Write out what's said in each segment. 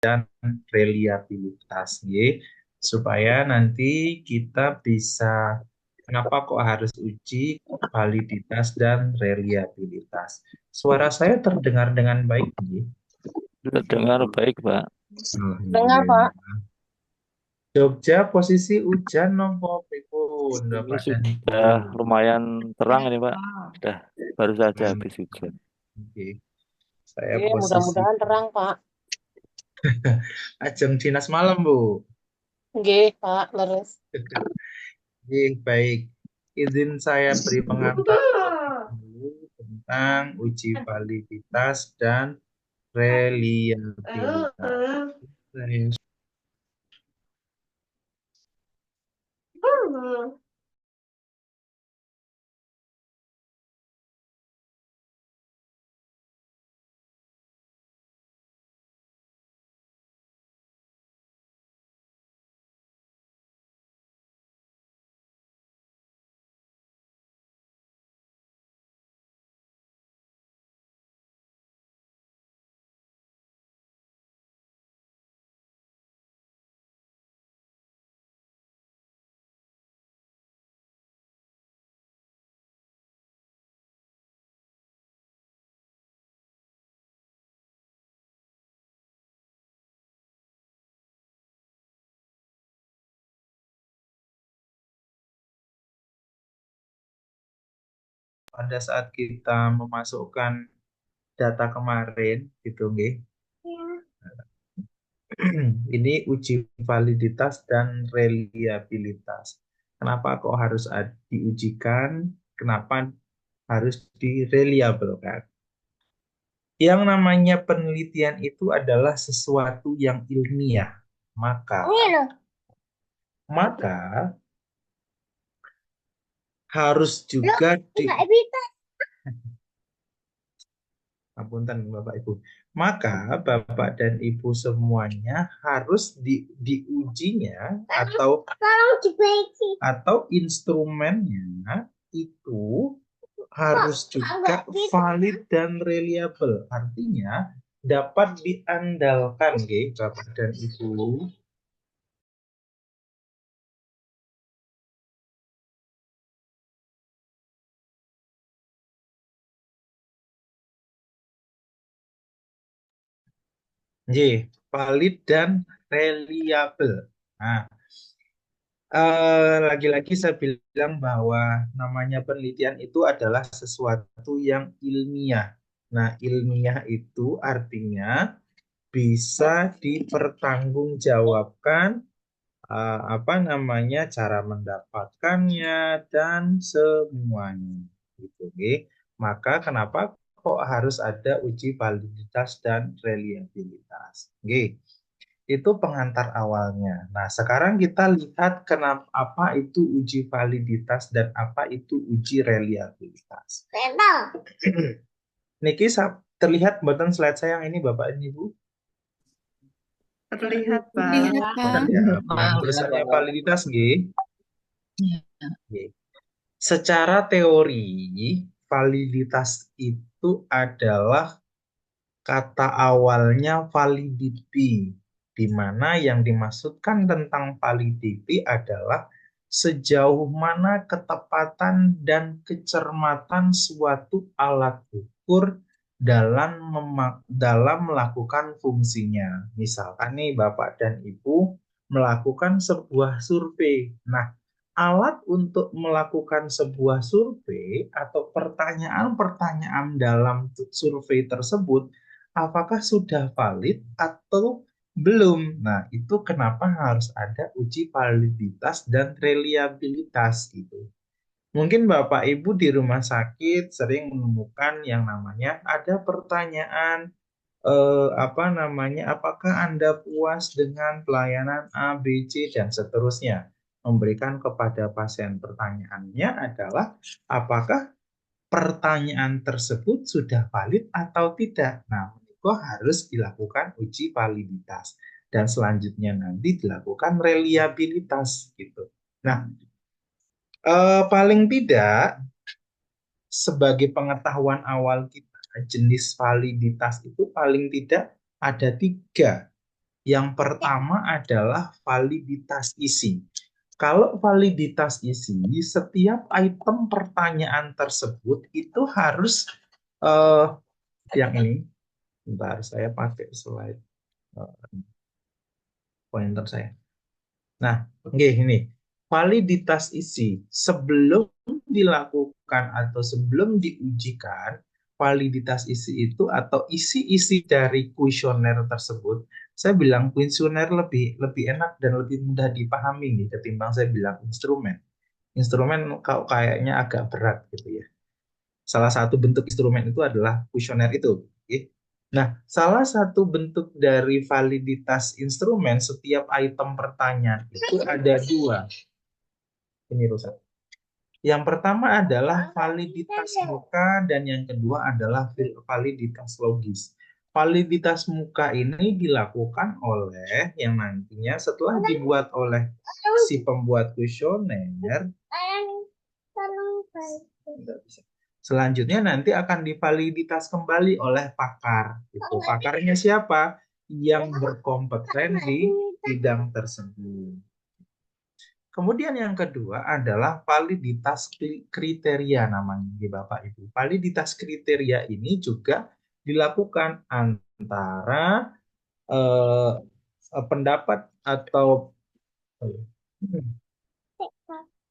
dan reliabilitas, ya. Supaya nanti kita bisa, kenapa kok harus uji validitas dan reliabilitas. Suara saya terdengar dengan baik, ya? Sudah dengar baik, Pak. Dengar, Pak. Alhamdulillah. Jogja posisi hujan nopo pripun Ini Bapak dan Ibu. sudah lumayan terang ini, Pak. Sudah baru saja Hmm, habis hujan. oke. Saya Oke, posisi mudah-mudahan terang, Pak. ajeng dinas malam, Bu. Nggih, Pak, leres. Oke, baik. Izin saya beri pengantar terlebih dahulu tentang uji validitas dan reliabilitas. Saya pada saat kita memasukkan data kemarin, gitu, nggih. Ini uji validitas dan reliabilitas. Kenapa kok harus diujikan? Kenapa harus direliabelkan? Yang namanya penelitian itu adalah sesuatu yang ilmiah. Maka, maka harus juga Apunten Bapak Ibu. Maka Bapak dan Ibu semuanya harus diujinya atau instrumennya itu harus juga valid dan reliable. Artinya dapat diandalkan, Bapak dan Ibu. Valid dan reliable. Nah, lagi-lagi saya bilang bahwa namanya penelitian itu adalah sesuatu yang ilmiah. Nah, ilmiah itu artinya bisa dipertanggungjawabkan, apa namanya, cara mendapatkannya dan semuanya. Gitu, oke. Maka kenapa kok harus ada uji validitas dan reliabilitas? Oke. Itu pengantar awalnya. Nah, sekarang kita lihat kenapa apa itu uji validitas dan apa itu uji reliabilitas. Niki terlihat mboten slide saya yang ini Bapak dan Ibu? Terlihat, Lihat, Pak. Pak. Ya, yang tulisannya validitas nggih. Nggih. Secara teori, validitas itu adalah kata awalnya validity, di mana yang dimaksudkan tentang validity adalah sejauh mana ketepatan dan kecermatan suatu alat ukur dalam melakukan fungsinya. Misalkan nih Bapak dan Ibu melakukan sebuah survei. Nah, alat untuk melakukan sebuah survei atau pertanyaan-pertanyaan dalam survei tersebut apakah sudah valid atau belum. Nah, itu kenapa harus ada uji validitas dan reliabilitas gitu. Mungkin Bapak Ibu di rumah sakit sering menemukan yang namanya ada pertanyaan, apa namanya, apakah Anda puas dengan pelayanan A, B, C, dan seterusnya. Memberikan kepada pasien pertanyaannya adalah apakah pertanyaan tersebut sudah valid atau tidak. Nah, itu harus dilakukan uji validitas dan selanjutnya nanti dilakukan reliabilitas gitu. Nah, paling tidak sebagai pengetahuan awal kita, jenis validitas itu paling tidak ada tiga. Yang pertama adalah validitas isi. Kalau validitas isi, setiap item pertanyaan tersebut itu harus eh, yang ini. Bentar, saya pakai slide pointer saya. Nah, oke, ini validitas isi sebelum dilakukan atau sebelum diujikan, validitas isi itu atau isi-isi dari kuesioner tersebut, saya bilang kuesioner lebih lebih enak dan lebih mudah dipahami nih ketimbang saya bilang instrumen. Instrumen kayaknya agak berat gitu ya. Salah satu bentuk instrumen itu adalah kuesioner itu. Oke. Nah, salah satu bentuk dari validitas instrumen setiap item pertanyaan itu ada dua. Ini rusak. Yang pertama adalah validitas muka dan yang kedua adalah validitas logis. Validitas muka ini dilakukan oleh yang nantinya setelah dibuat oleh si pembuat kuesioner, selanjutnya nanti akan divaliditas kembali oleh pakar. Itu pakarnya siapa? Yang berkompeten di bidang tersebut. Kemudian yang kedua adalah validitas kriteria namanya di Bapak Ibu. Validitas kriteria ini juga dilakukan antara eh, pendapat atau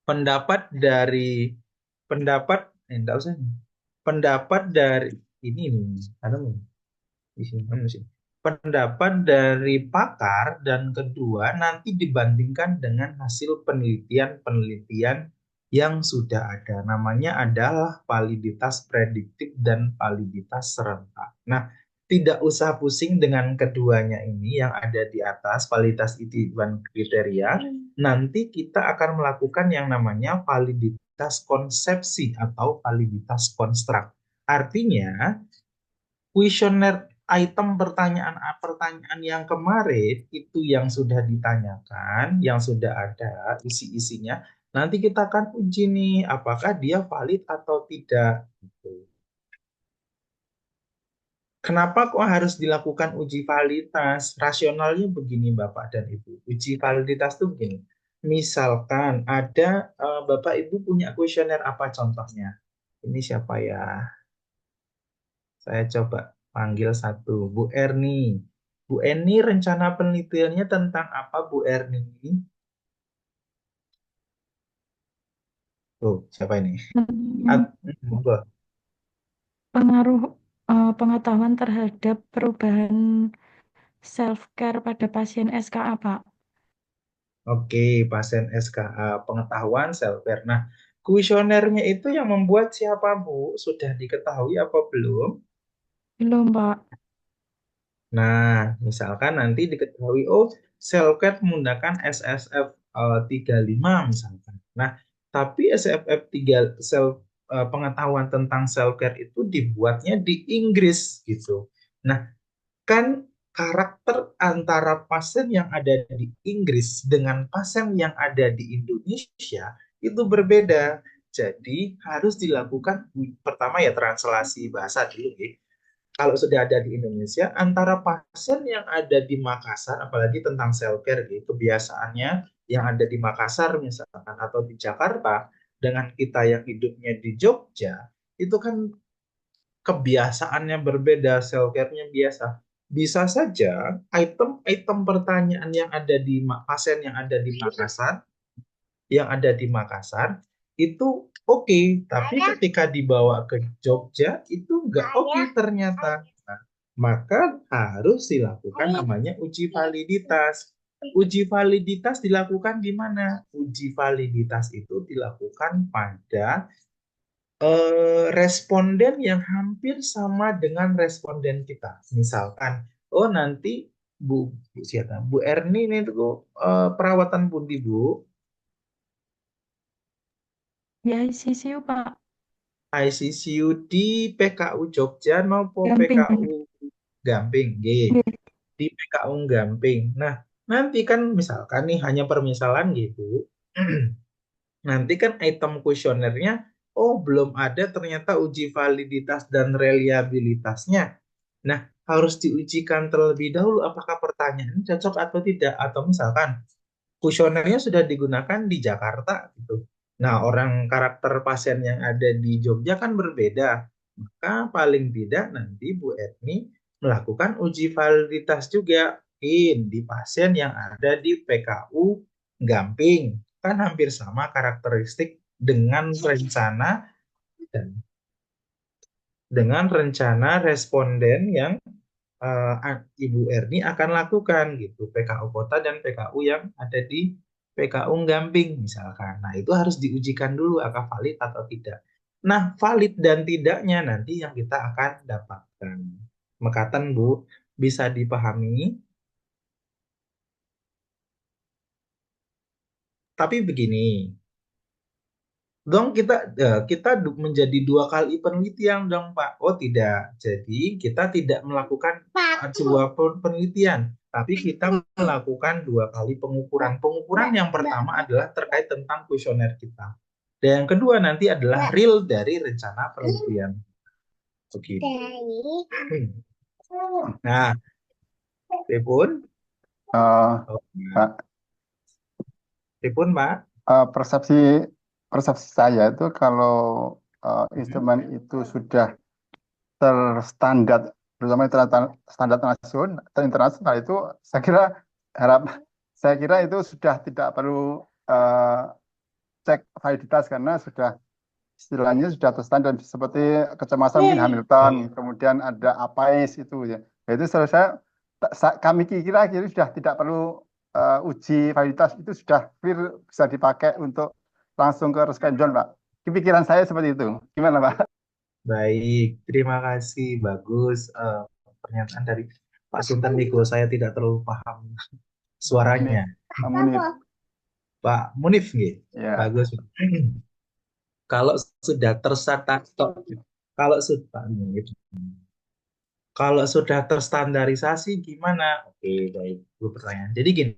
pendapat dari enggak usah, pendapat dari ini anu di sini pendapat dari pakar dan kedua nanti dibandingkan dengan hasil penelitian-penelitian yang sudah ada. Namanya adalah validitas prediktif dan validitas serentak. Nah, tidak usah pusing dengan keduanya ini yang ada di atas, validitas itu dan kriteria. Nanti kita akan melakukan yang namanya validitas konsepsi atau validitas konstruk. Artinya, kuesioner item pertanyaan-pertanyaan yang kemarin itu yang sudah ditanyakan, yang sudah ada isi-isinya, nanti kita akan uji nih apakah dia valid atau tidak. Gitu. Kenapa kok harus dilakukan uji validitas? Rasionalnya begini Bapak dan Ibu. Uji validitas itu begini. Misalkan ada Bapak Ibu punya kuesioner apa contohnya? Ini siapa ya? Saya coba panggil satu. Bu Erni. Bu Erni rencana penelitiannya tentang apa Bu Erni? Oh, siapa ini? Hmm, Monggo. pengaruh pengetahuan terhadap perubahan self-care pada pasien SKA, Pak. Oke, pasien SKA, pengetahuan self-care. Nah, kuesionernya itu yang membuat siapa Bu? Sudah diketahui apa belum? Belum, Pak. Nah, misalkan nanti diketahui, oh, self-care menggunakan SSF 35 misalkan. Nah, tapi SFF 3 pengetahuan tentang self-care itu dibuatnya di Inggris gitu. Nah, kan karakter antara pasien yang ada di Inggris dengan pasien yang ada di Indonesia itu berbeda. Jadi harus dilakukan pertama ya translasi bahasa dulu ya. Kalau sudah ada di Indonesia, antara pasien yang ada di Makassar, apalagi tentang self-care, gitu, kebiasaannya yang ada di Makassar misalkan, atau di Jakarta, dengan kita yang hidupnya di Jogja, itu kan kebiasaannya berbeda, self-care-nya biasa. Bisa saja item-item pertanyaan yang ada di pasien yang ada di Makassar itu oke, tapi ketika dibawa ke Jogja itu nggak oke ternyata. Nah, maka harus dilakukan namanya uji validitas. Uji validitas dilakukan di mana? Uji validitas itu dilakukan pada responden yang hampir sama dengan responden kita. Misalkan, oh nanti Bu siapa? Bu Erni ini tuh perawatan pundi Bu? Ya, ICCU, Pak. ICCU di PKU Jogja nopo Gamping. PKU Gamping, nggih. Nggih. Di PKU Gamping. Nah, nanti kan misalkan nih hanya permisalan gitu. Nanti kan item kuesionernya, oh belum ada ternyata uji validitas dan reliabilitasnya. Nah, harus diujikan terlebih dahulu apakah pertanyaan ini cocok atau tidak. Atau misalkan kuesionernya sudah digunakan di Jakarta gitu. Nah, orang karakter pasien yang ada di Jogja kan berbeda. Maka paling tidak nanti Bu Etni melakukan uji validitas juga di pasien yang ada di PKU Gamping. Kan hampir sama karakteristik dan dengan rencana responden yang Ibu Erni akan lakukan gitu, PKU kota dan PKU yang ada di PKU Gamping misalkan. Nah, itu harus diujikan dulu apakah valid atau tidak. Nah, valid dan tidaknya nanti yang kita akan dapatkan. Mekaten, Bu, bisa dipahami. Tapi begini, dong kita menjadi 2 kali penelitian dong Pak. Oh tidak, jadi kita tidak melakukan sebuah penelitian, tapi kita melakukan 2 kali pengukuran. Pengukuran yang pertama adalah terkait tentang kuesioner kita. Dan yang kedua nanti adalah real dari rencana penelitian. Oke. Nah, Pripun? Pak, Pripun Pak? persepsi saya itu kalau instrumen itu sudah terstandar, terutama standar nasional atau internasional, itu saya kira itu sudah tidak perlu cek validitas karena sudah istilahnya sudah terstandar, seperti kecemasan mungkin Hamilton, kemudian ada APAIS itu ya. Nah, itu kami kira sudah tidak perlu uji validitas, itu sudah clear, bisa dipakai untuk langsung ke Roskenjon, Pak. Pikiran saya seperti itu. Gimana, Pak? Baik, terima kasih. Bagus pernyataan dari Pak Sultan Niko. Saya tidak terlalu paham suaranya. Pak Munif. Pak Munif, nggih. Ya. Bagus. Kalau sudah kalau sudah Pak Munif. Kalau sudah terstandarisasi gimana? Oke, baik. Dua pertanyaan. Jadi gini,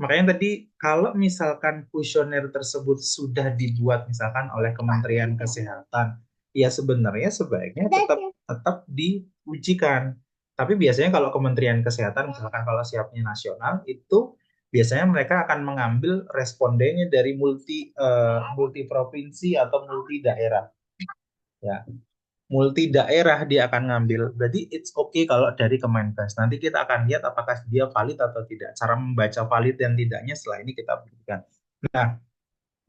makanya tadi kalau misalkan kuesioner tersebut sudah dibuat misalkan oleh Kementerian Kesehatan, ya sebenarnya sebaiknya tetap diujikan. Tapi biasanya kalau Kementerian Kesehatan, misalkan kalau siapnya nasional, itu biasanya mereka akan mengambil respondennya dari multi provinsi atau multi daerah. Ya, multi daerah dia akan ngambil. Berarti it's okay kalau dari Kemenkes. Nanti kita akan lihat apakah dia valid atau tidak. Cara membaca valid dan tidaknya setelah ini kita berikan. Nah,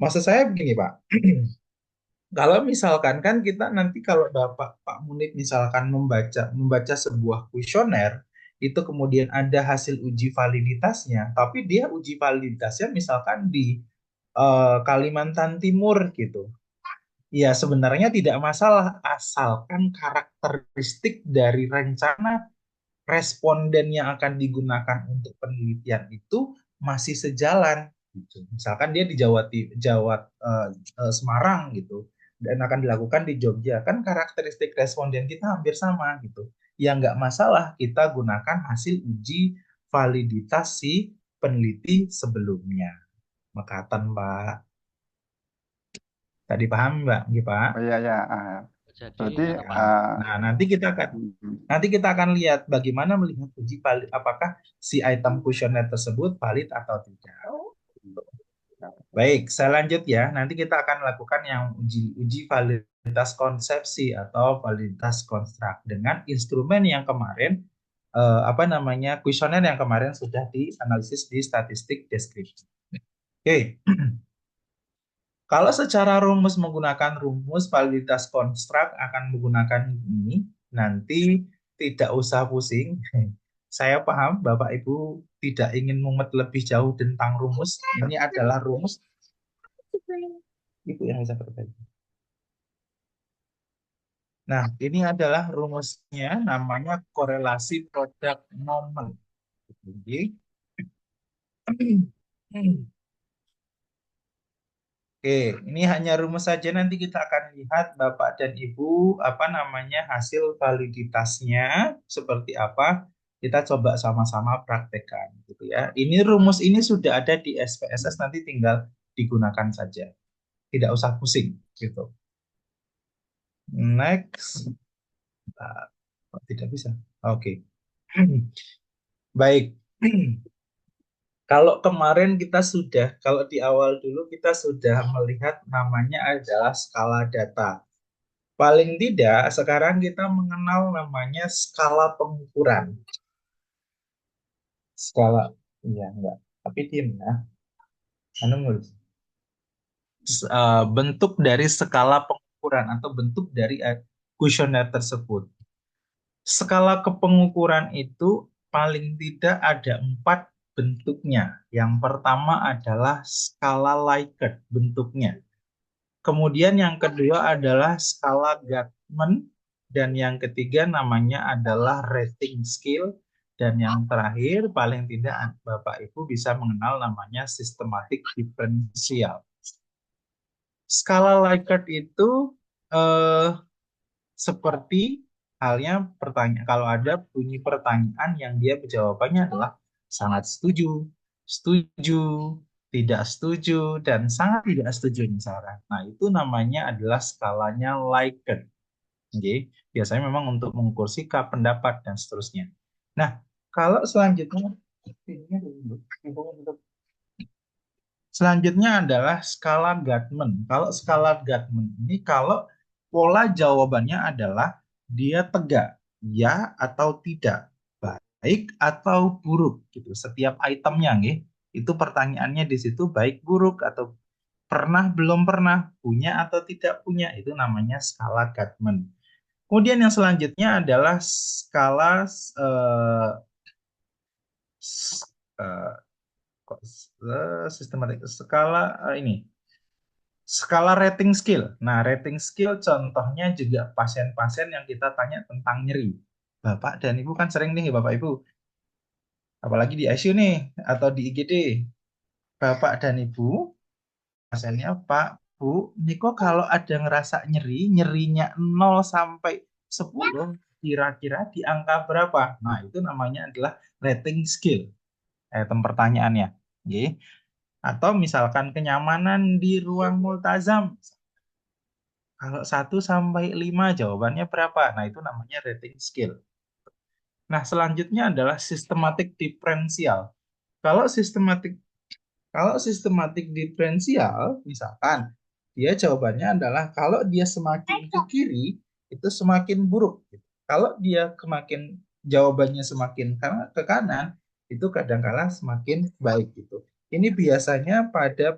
maksud saya begini Pak. Kalau misalkan kan kita nanti kalau Pak Munib misalkan membaca sebuah kuesioner, itu kemudian ada hasil uji validitasnya, tapi dia uji validitasnya misalkan di Kalimantan Timur gitu. Ya, sebenarnya tidak masalah asalkan karakteristik dari rencana responden yang akan digunakan untuk penelitian itu masih sejalan gitu. Misalkan dia di Semarang gitu dan akan dilakukan di Jogja, kan karakteristik responden kita hampir sama gitu. Ya nggak masalah kita gunakan hasil uji validitas si peneliti sebelumnya. Mekaten, Pak. Tadi paham, Mbak? Nggih, Pak? Oh iya ya. Berarti Nah, nanti kita akan lihat bagaimana melihat uji valid, apakah si item kuesioner tersebut valid atau tidak. Baik, saya lanjut ya. Nanti kita akan lakukan yang uji validitas konsepsi atau validitas konstruk dengan instrumen yang kemarin kuesioner yang kemarin sudah dianalisis di statistik deskripsi. Oke. Kalau secara rumus menggunakan rumus validitas konstruk akan menggunakan ini, nanti tidak usah pusing. Saya paham Bapak Ibu tidak ingin mumet lebih jauh tentang rumus. Ini adalah rumus. Ibu yang bisa berbagi. Nah, ini adalah rumusnya, namanya korelasi produk momen. Jadi, Oke, ini hanya rumus saja. Nanti kita akan lihat Bapak dan Ibu hasil validitasnya seperti apa. Kita coba sama-sama praktekkan gitu ya. Ini rumus ini sudah ada di SPSS, nanti tinggal digunakan saja. Tidak usah pusing gitu. Next. Kok tidak bisa? Oke. Baik. Kalau kemarin kalau di awal dulu kita sudah melihat namanya adalah skala data. Paling tidak, sekarang kita mengenal namanya skala pengukuran. Skala, iya enggak. Tapi diam ya. Anu nulis. Bentuk dari skala pengukuran atau bentuk dari kuesioner tersebut. Skala kepengukuran itu paling tidak ada 4 bentuknya. Yang pertama adalah skala Likert bentuknya. Kemudian yang kedua adalah skala Gatman. Dan yang ketiga namanya adalah rating scale. Dan yang terakhir paling tidak Bapak Ibu bisa mengenal namanya systematic differential. Skala Likert itu seperti halnya pertanyaan, kalau ada bunyi pertanyaan yang dia jawabannya adalah sangat setuju, setuju, tidak setuju, dan sangat tidak setuju misalkan. Nah, itu namanya adalah skalanya Likert. Oke, biasanya memang untuk mengukur sikap, pendapat, dan seterusnya. Nah, kalau selanjutnya adalah skala Gatman. Kalau skala Gatman ini kalau pola jawabannya adalah dia tegak, ya atau tidak, baik atau buruk gitu. Setiap itemnya nih, itu pertanyaannya di situ baik buruk atau pernah belum pernah, punya atau tidak punya, itu namanya skala Gatman. Kemudian yang selanjutnya adalah skala sistematik skala rating skill. Nah, rating skill contohnya juga pasien-pasien yang kita tanya tentang nyeri. Bapak dan Ibu kan sering nih, Bapak Ibu, apalagi di ICU nih atau di IGD. Bapak dan Ibu, pasiennya Pak, Bu, Niko kalau ada ngerasa nyerinya 0 sampai 10, kira-kira di angka berapa? Nah, itu namanya adalah rating skill. Pertanyaannya. Oke. Atau misalkan kenyamanan di ruang multazam. Kalau 1 sampai 5 jawabannya berapa? Nah, itu namanya rating skill. Nah, selanjutnya adalah sistematik diferensial. Kalau sistematik diferensial, misalkan dia jawabannya adalah kalau dia semakin ke kiri itu semakin buruk. Kalau dia jawabannya semakin ke kanan itu kadang-kala semakin baik gitu. Ini biasanya pada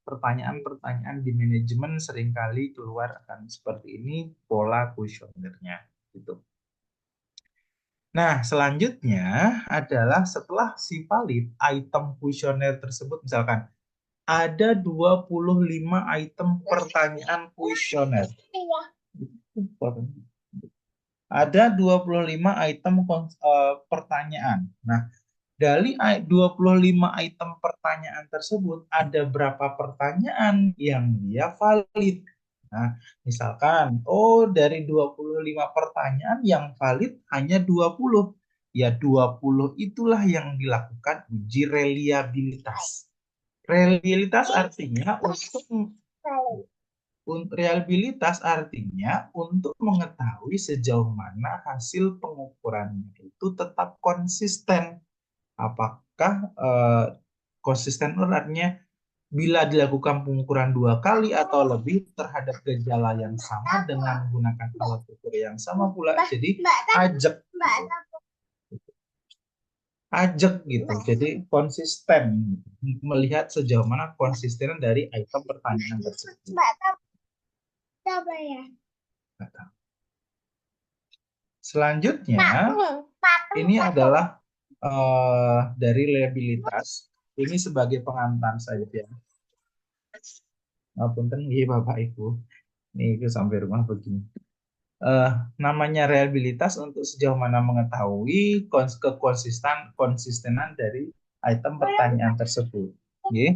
pertanyaan-pertanyaan di manajemen seringkali keluar akan seperti ini pola kuesionernya gitu. Nah, selanjutnya adalah setelah si valid item kuesioner tersebut misalkan ada 25 item pertanyaan kuesioner. Ada 25 item pertanyaan. Nah, dari 25 item pertanyaan tersebut, ada berapa pertanyaan yang dia valid? Nah, misalkan, dari 25 pertanyaan yang valid hanya 20. Ya, 20 itulah yang dilakukan uji reliabilitas. Reliabilitas artinya untuk mengetahui sejauh mana hasil pengukurannya itu tetap konsisten. Apakah konsisten artinya bila dilakukan pengukuran 2 kali atau lebih terhadap gejala yang sama dengan menggunakan alat ukur yang sama pula, jadi ajak gitu. Jadi konsisten melihat sejauh mana konsistenan dari item pertanyaan tersebut. Selanjutnya, ini adalah dari reliabilitas. Ini sebagai pengantar saja ya. Punten nggih Bapak Ibu. Ini sampai rumah begini. Namanya reliabilitas untuk sejauh mana mengetahui konsistenan dari item pertanyaan tersebut. Okay.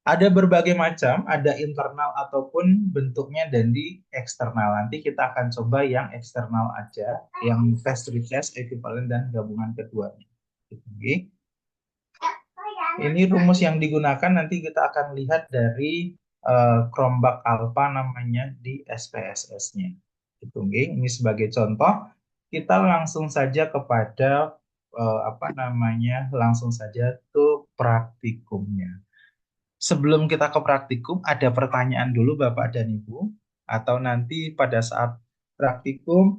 Ada berbagai macam, ada internal ataupun bentuknya dan di eksternal. Nanti kita akan coba yang eksternal aja, yang test retest, equivalent dan gabungan keduanya. Okay. Ini rumus yang digunakan nanti kita akan lihat dari Chromebook Alpha namanya di SPSS-nya. Itu, nggih. Ini sebagai contoh, kita langsung saja kepada apa namanya? Langsung saja ke praktikumnya. Sebelum kita ke praktikum, ada pertanyaan dulu Bapak dan Ibu, atau nanti pada saat praktikum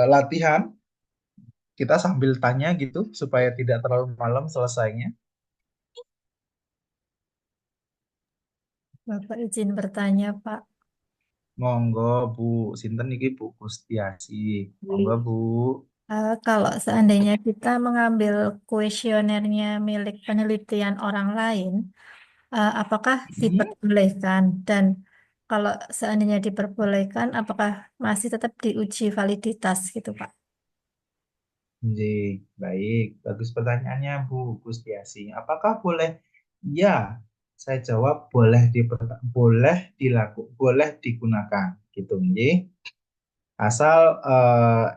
latihan kita sambil tanya gitu supaya tidak terlalu malam selesainya. Bapak izin bertanya, Pak. Monggo Bu, sinten iki Bu Gustiasi. Monggo Bu. Kalau seandainya kita mengambil kuesionernya milik penelitian orang lain, apakah diperbolehkan? Dan kalau seandainya diperbolehkan, apakah masih tetap diuji validitas gitu, Pak? Nggih, baik. Bagus pertanyaannya Bu Gustiasi. Apakah boleh? Ya, saya jawab boleh boleh digunakan gitu nggih. Asal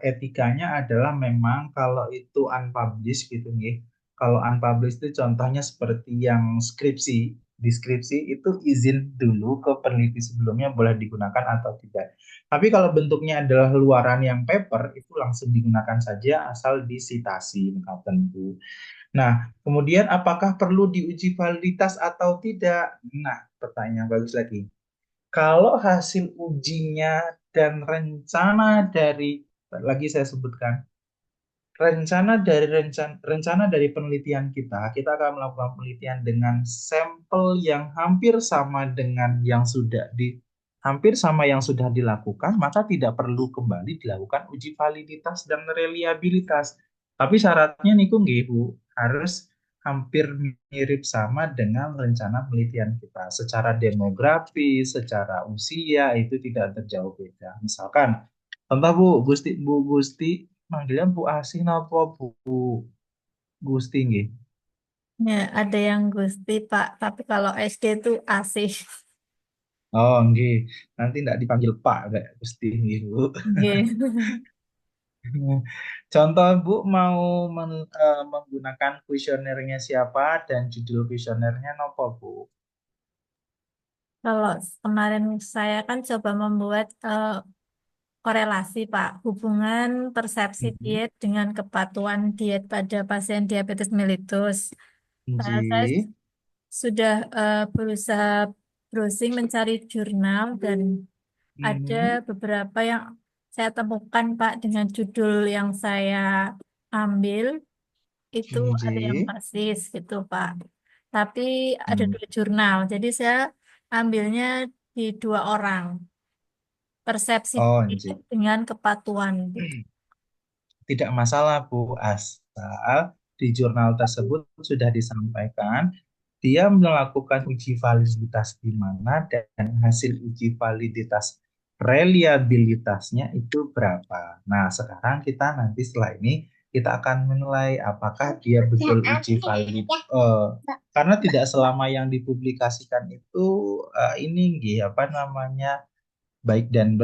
etikanya adalah memang kalau itu unpublished gitu nggih. Kalau unpublished itu contohnya seperti yang skripsi. Di skripsi itu izin dulu ke peneliti sebelumnya boleh digunakan atau tidak. Tapi kalau bentuknya adalah luaran yang paper itu langsung digunakan saja asal disitasi tentu. Nah, kemudian apakah perlu diuji validitas atau tidak? Nah, pertanyaan bagus lagi. Kalau hasil ujinya dan lagi saya sebutkan, rencana dari penelitian kita akan melakukan penelitian dengan sampel yang hampir sama yang sudah dilakukan, maka tidak perlu kembali dilakukan uji validitas dan reliabilitas. Tapi syaratnya nih nggih Bu, harus hampir mirip sama dengan rencana penelitian kita. Secara demografi, secara usia itu tidak terjauh beda. Misalkan, contoh Bu Gusti, manggilnya Bu Asih napa Bu Gusti nggih? Ya, ada yang Gusti, Pak. Tapi kalau SD itu asih. Oh nggih, nanti tidak dipanggil Pak kayak Gusti nggih Bu. Nggih. Contoh Bu mau menggunakan kuesionernya siapa dan judul kuesionernya nopo Bu? Kalau kemarin saya kan coba membuat korelasi, Pak, hubungan persepsi Mhm. diet dengan kepatuhan diet pada pasien diabetes mellitus. Saya Nggih. sudah berusaha browsing mencari jurnal dan ada Mhm. beberapa yang saya temukan, Pak, dengan judul yang saya ambil itu ada yang Nggih. persis gitu, Pak. Tapi ada Hmm. dua jurnal, jadi saya ambilnya di dua orang, persepsi Oh diet nggih. dengan kepatuhan gitu. Tidak masalah Bu, asal di jurnal tersebut sudah disampaikan dia melakukan uji validitas di mana dan hasil uji validitas reliabilitasnya itu berapa. Nah, sekarang kita nanti setelah ini kita akan menilai apakah dia betul uji valid karena tidak selama yang dipublikasikan itu ini nggih apa namanya baik dan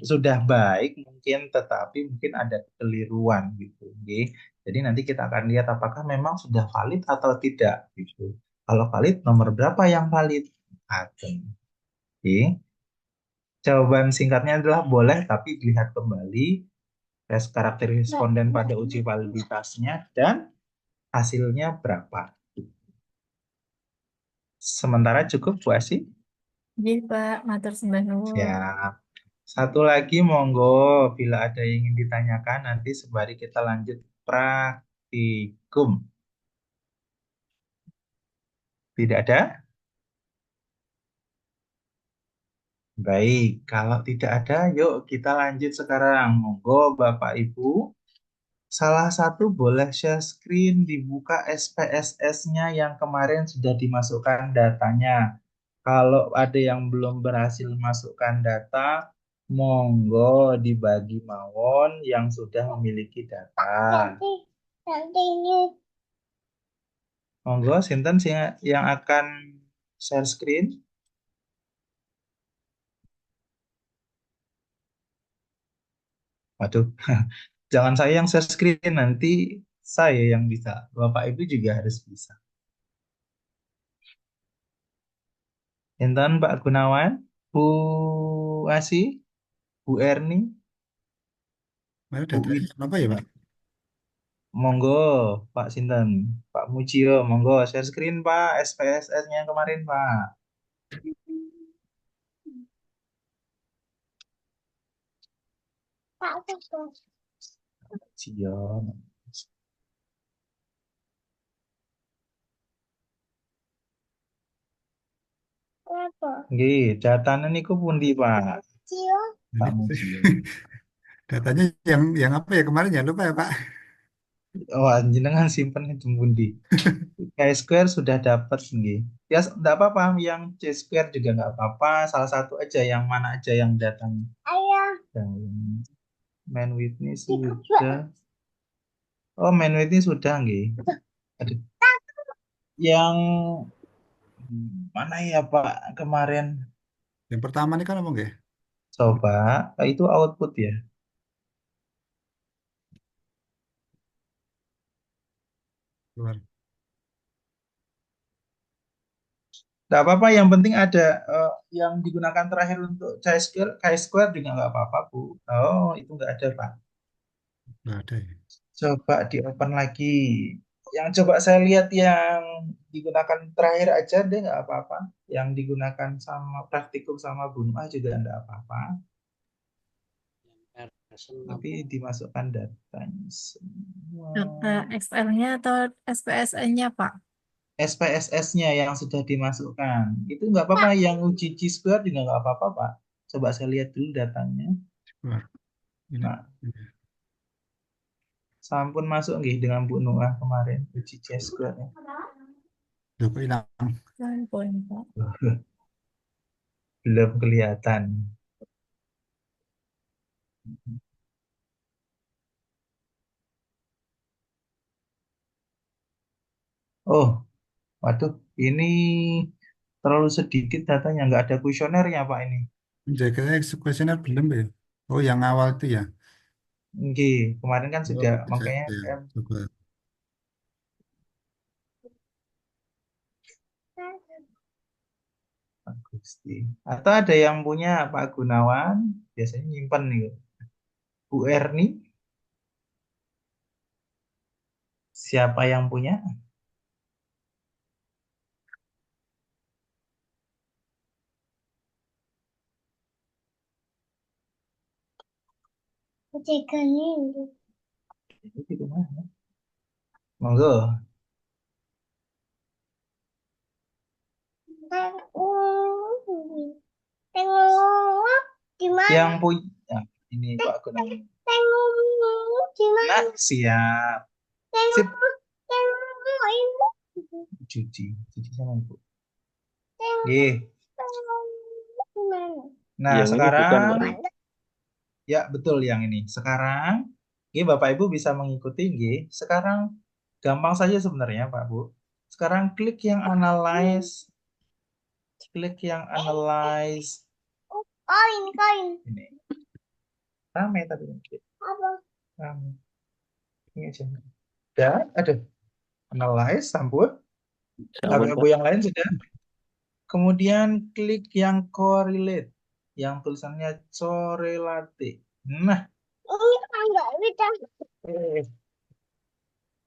sudah baik mungkin tetapi mungkin ada kekeliruan gitu nggih. Jadi nanti kita akan lihat apakah memang sudah valid atau tidak gitu. Kalau valid nomor berapa yang valid? Aten. Oke. Jawaban singkatnya adalah boleh tapi dilihat kembali karakter responden pada uji validitasnya dan hasilnya berapa. Sementara cukup Bu Asi? Jadi, Pak, matur sembah nuwun. Ya. Satu lagi monggo bila ada yang ingin ditanyakan nanti sembari kita lanjut praktikum. Tidak ada? Baik, kalau tidak ada yuk kita lanjut sekarang. Monggo Bapak Ibu, salah satu boleh share screen dibuka SPSS-nya yang kemarin sudah dimasukkan datanya. Kalau ada yang belum berhasil masukkan data, monggo dibagi mawon yang sudah memiliki data. Monggo, sinten sing yang akan share screen? Waduh, jangan saya yang share screen, nanti saya yang bisa. Bapak Ibu juga harus bisa. Enten Pak Gunawan, Bu Asi, Bu Erni, Mana Bu datanya Wid, kenapa ya Pak? monggo Pak Sinten, Pak Mujio, monggo share screen Pak, SPSS-nya kemarin Pak. Mujio. Nggih, datanya niku pundi Pak? Pak Ini Mujio. datanya yang apa ya kemarin ya lupa ya Pak. Oh, jenengan simpen itu pundi? Chi-square sudah dapat nggih. Ya, enggak apa-apa, yang C-square juga enggak apa-apa, salah satu aja, yang mana aja yang datang. Yang main Whitney sudah. Oh, main Whitney sudah nggih. Aduh, yang mana ya Pak kemarin? Yang pertama ini kan apa enggak? Coba, itu output ya. Keluar. Enggak apa-apa, yang penting ada yang digunakan terakhir untuk chi-square juga nggak apa-apa, Bu. Oh, itu nggak ada, Pak. Nggak ada ya. Coba di open lagi. Yang coba saya lihat yang digunakan terakhir aja deh nggak apa-apa. Yang digunakan sama praktikum sama Bunua juga nggak apa-apa. Tapi dimasukkan datanya semua. Data Excel-nya atau SPSN-nya, Pak? SPSS-nya yang sudah dimasukkan. Itu nggak apa-apa. Yang uji Chi-square juga nggak apa-apa, Pak. Coba saya lihat dulu datanya. Keluar. Ini. Nah, sampun masuk nggih dengan Bu Nuah kemarin uji Chi-square. Loh, kok hilang? Sampun, Pak. Belum kelihatan. Oh, waduh, ini terlalu sedikit datanya, nggak ada kuesionernya Pak ini. Jaga kuesioner belum ya? Oh, yang awal itu ya. Nggih, kemarin kan Oh, sudah, makanya ya. Coba. Pak Gusti. Atau ada yang punya Pak Gunawan, biasanya nyimpen nih. Bu Erni, siapa yang punya? Ini di mana? Monggo. Yang punya, ini Pak Gunawan. Nah, siap. Sip. Cuci sama Ibu. Nggih. Nah, Yang ini bukan, Pak. sekarang ya betul yang ini. Sekarang ini Bapak Ibu bisa mengikuti nggih. Sekarang gampang saja sebenarnya Pak Bu. Sekarang klik yang analyze. Klik yang analyze. Ini. Rame tapi rame. Ini aja. Ya, aduh. Analyze sampun. Sampun, Bapak Pak. Ibu yang lain sudah. Kemudian klik yang correlate. Yang tulisannya correlate. Nah,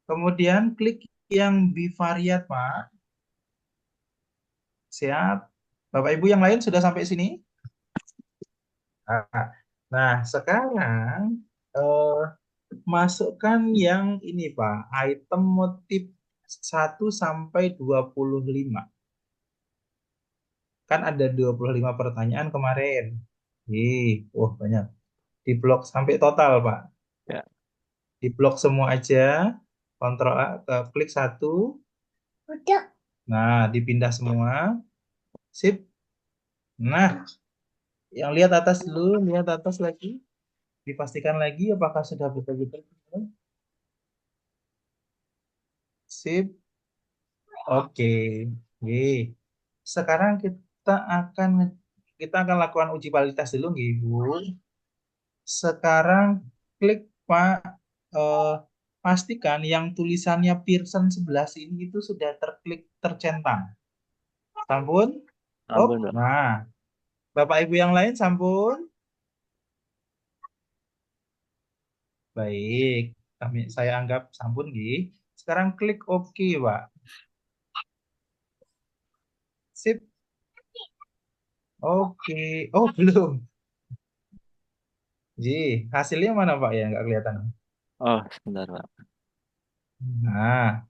kemudian klik yang bivariate, Pak. Siap. Bapak Ibu yang lain sudah sampai sini? Nah, sekarang masukkan yang ini, Pak. Item motif 1 sampai 25. Kan ada 25 pertanyaan kemarin. Banyak. Di blok sampai total, Pak. Ya. Di blok semua aja. Kontrol A, klik 1. Nah, dipindah semua. Sip. Nah, yang lihat atas dulu, lihat atas lagi. Dipastikan lagi apakah sudah betul-betul. Sip. Oke. Sekarang kita akan lakukan uji validitas dulu, Ibu. Sekarang klik Pak, pastikan yang tulisannya Pearson 11 ini itu sudah terklik tercentang. Sampun? Sampun, Pak. Nah, Bapak Ibu yang lain sampun. Baik, saya anggap sampun nggih. Sekarang klik OK, Pak. Sip. Oke. Oh, belum. Ji, hasilnya mana Pak ya? Nggak kelihatan. Oh, sebentar, Pak. Nah,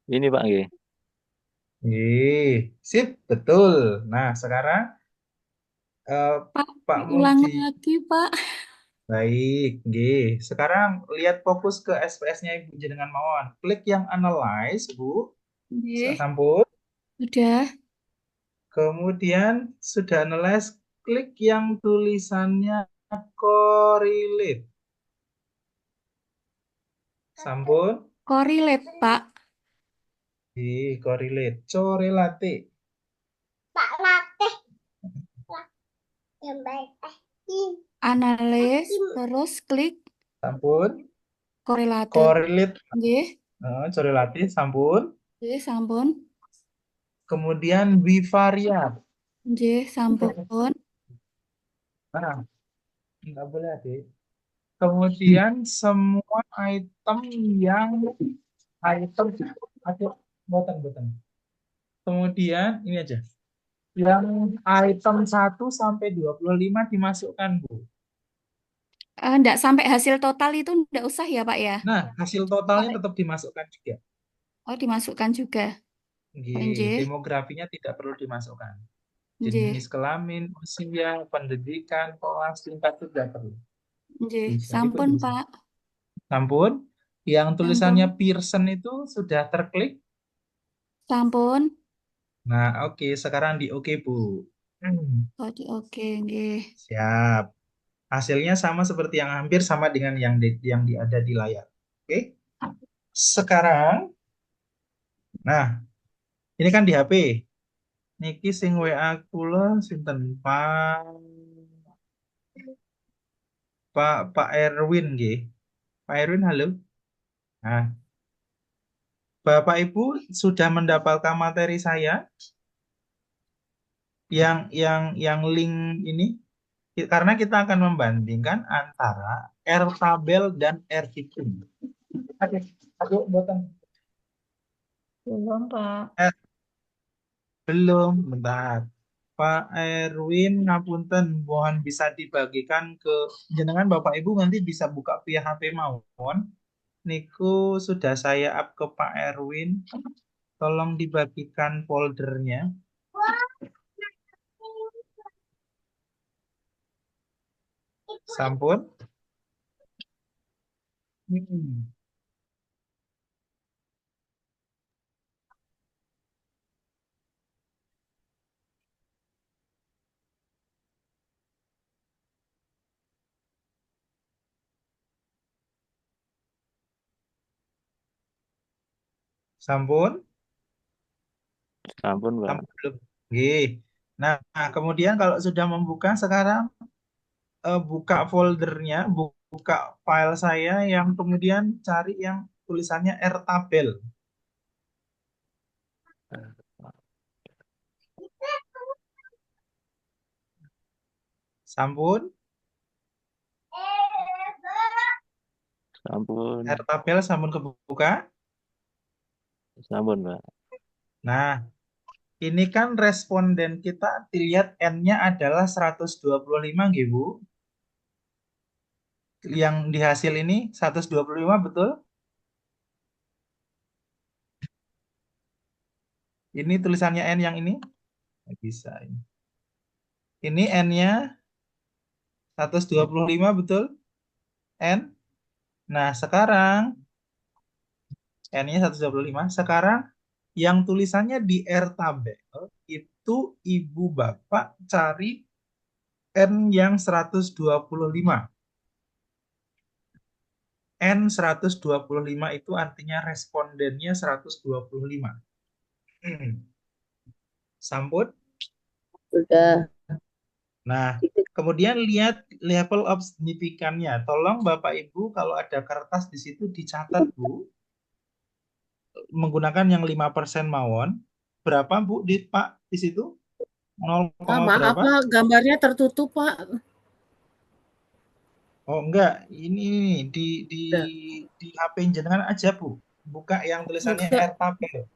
Ini, Pak, nggih. sip, betul. Nah, sekarang Pak, Pak ulang Murji. lagi, Pak. Baik, nggih. Sekarang lihat fokus ke SPS-nya Ibu jenengan mawon. Klik yang analyze, Bu. Nggih, Sampun. udah. Kemudian sudah analyze, klik yang tulisannya correlate. Sampun. Korelate, Pak. Correlate. Correlate. Analis, terus klik Sampun. korelate. Correlate. Nggih, Correlate. Sampun. nggih, sampun. Kemudian bivariat. Nggih, sampun. Nah, nggak boleh adik. Kemudian semua item aduh, boten. Kemudian ini aja. Yang item 1 sampai 25 dimasukkan, Bu. Nggak sampai hasil total itu nggak usah ya, Pak ya? Nah, hasil totalnya Sampai- tetap dimasukkan juga. Oh, dimasukkan juga. Nggih, Demografinya tidak perlu dimasukkan. nggih, Jenis kelamin, usia, pendidikan, kelas, tingkat itu tidak perlu. nggih. Bisa, Sampun, ikut bisa. Pak. Sampun. Yang tulisannya Sampun. Pearson itu sudah terklik. Sampun. Nah, oke. Sekarang di oke, Bu. Oh, oke, nggih. Siap. Hasilnya sama seperti yang hampir sama dengan yang ada di layar. Oke. Sekarang, nah, ini kan di HP. Niki sing WA kula sinten Pak Erwin nggih. Pak Erwin, halo. Nah, Bapak Ibu sudah mendapatkan materi saya yang link ini karena kita akan membandingkan antara R tabel dan R hitung. Oke, buatan. Belum, Pak. Belum, bentar. Pak Erwin, ngapunten, mohon bisa dibagikan ke jenengan Bapak Ibu nanti bisa buka via HP mawon. Niku sudah saya up ke Pak Erwin. Tolong dibagikan foldernya. Sampun. Sampun. Sampun, Pak. Belum. Nah, kemudian kalau sudah membuka sekarang buka foldernya, buka file saya yang kemudian cari yang tulisannya R tabel. Sampun. Sampun. R tabel sampun kebuka. Sampun, Pak. Nah, ini kan responden kita dilihat N-nya adalah 125 nggih, Bu. Yang di hasil ini 125 betul? Ini tulisannya N yang ini? Nggak bisa ini. Ini N-nya 125 betul? N. Nah, sekarang N-nya 125. Sekarang yang tulisannya di R tabel itu Ibu Bapak cari N yang 125. N 125 itu artinya respondennya 125. Sampun? Sudah. Nah, Kemudian lihat level of signifikannya. Tolong Bapak Ibu kalau ada kertas di situ dicatat Bu, menggunakan yang 5% mawon. Berapa Bu Pak di situ? 0, Maaf, berapa? Pak, gambarnya tertutup, Pak. Oh enggak, ini di HP jenengan aja Bu. Buka yang tulisannya Enggak. RTABEL.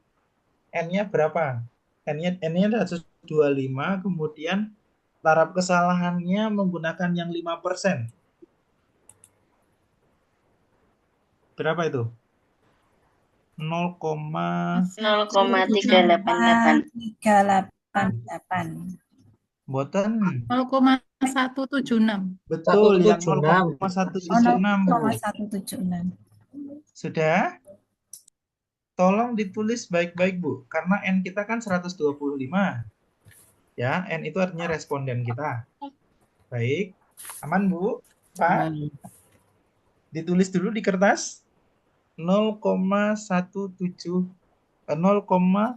N-nya berapa? N-nya 125, kemudian taraf kesalahannya menggunakan yang 5%. Berapa itu? 0,388. 388. Boten. 0,176. Betul, yang 176. 0,176 Bu. 0,176. Sudah? Tolong ditulis baik-baik Bu, karena N kita kan 125. Ya, N itu artinya responden kita. Baik, aman Bu? Pak? Ditulis dulu di kertas. 0,17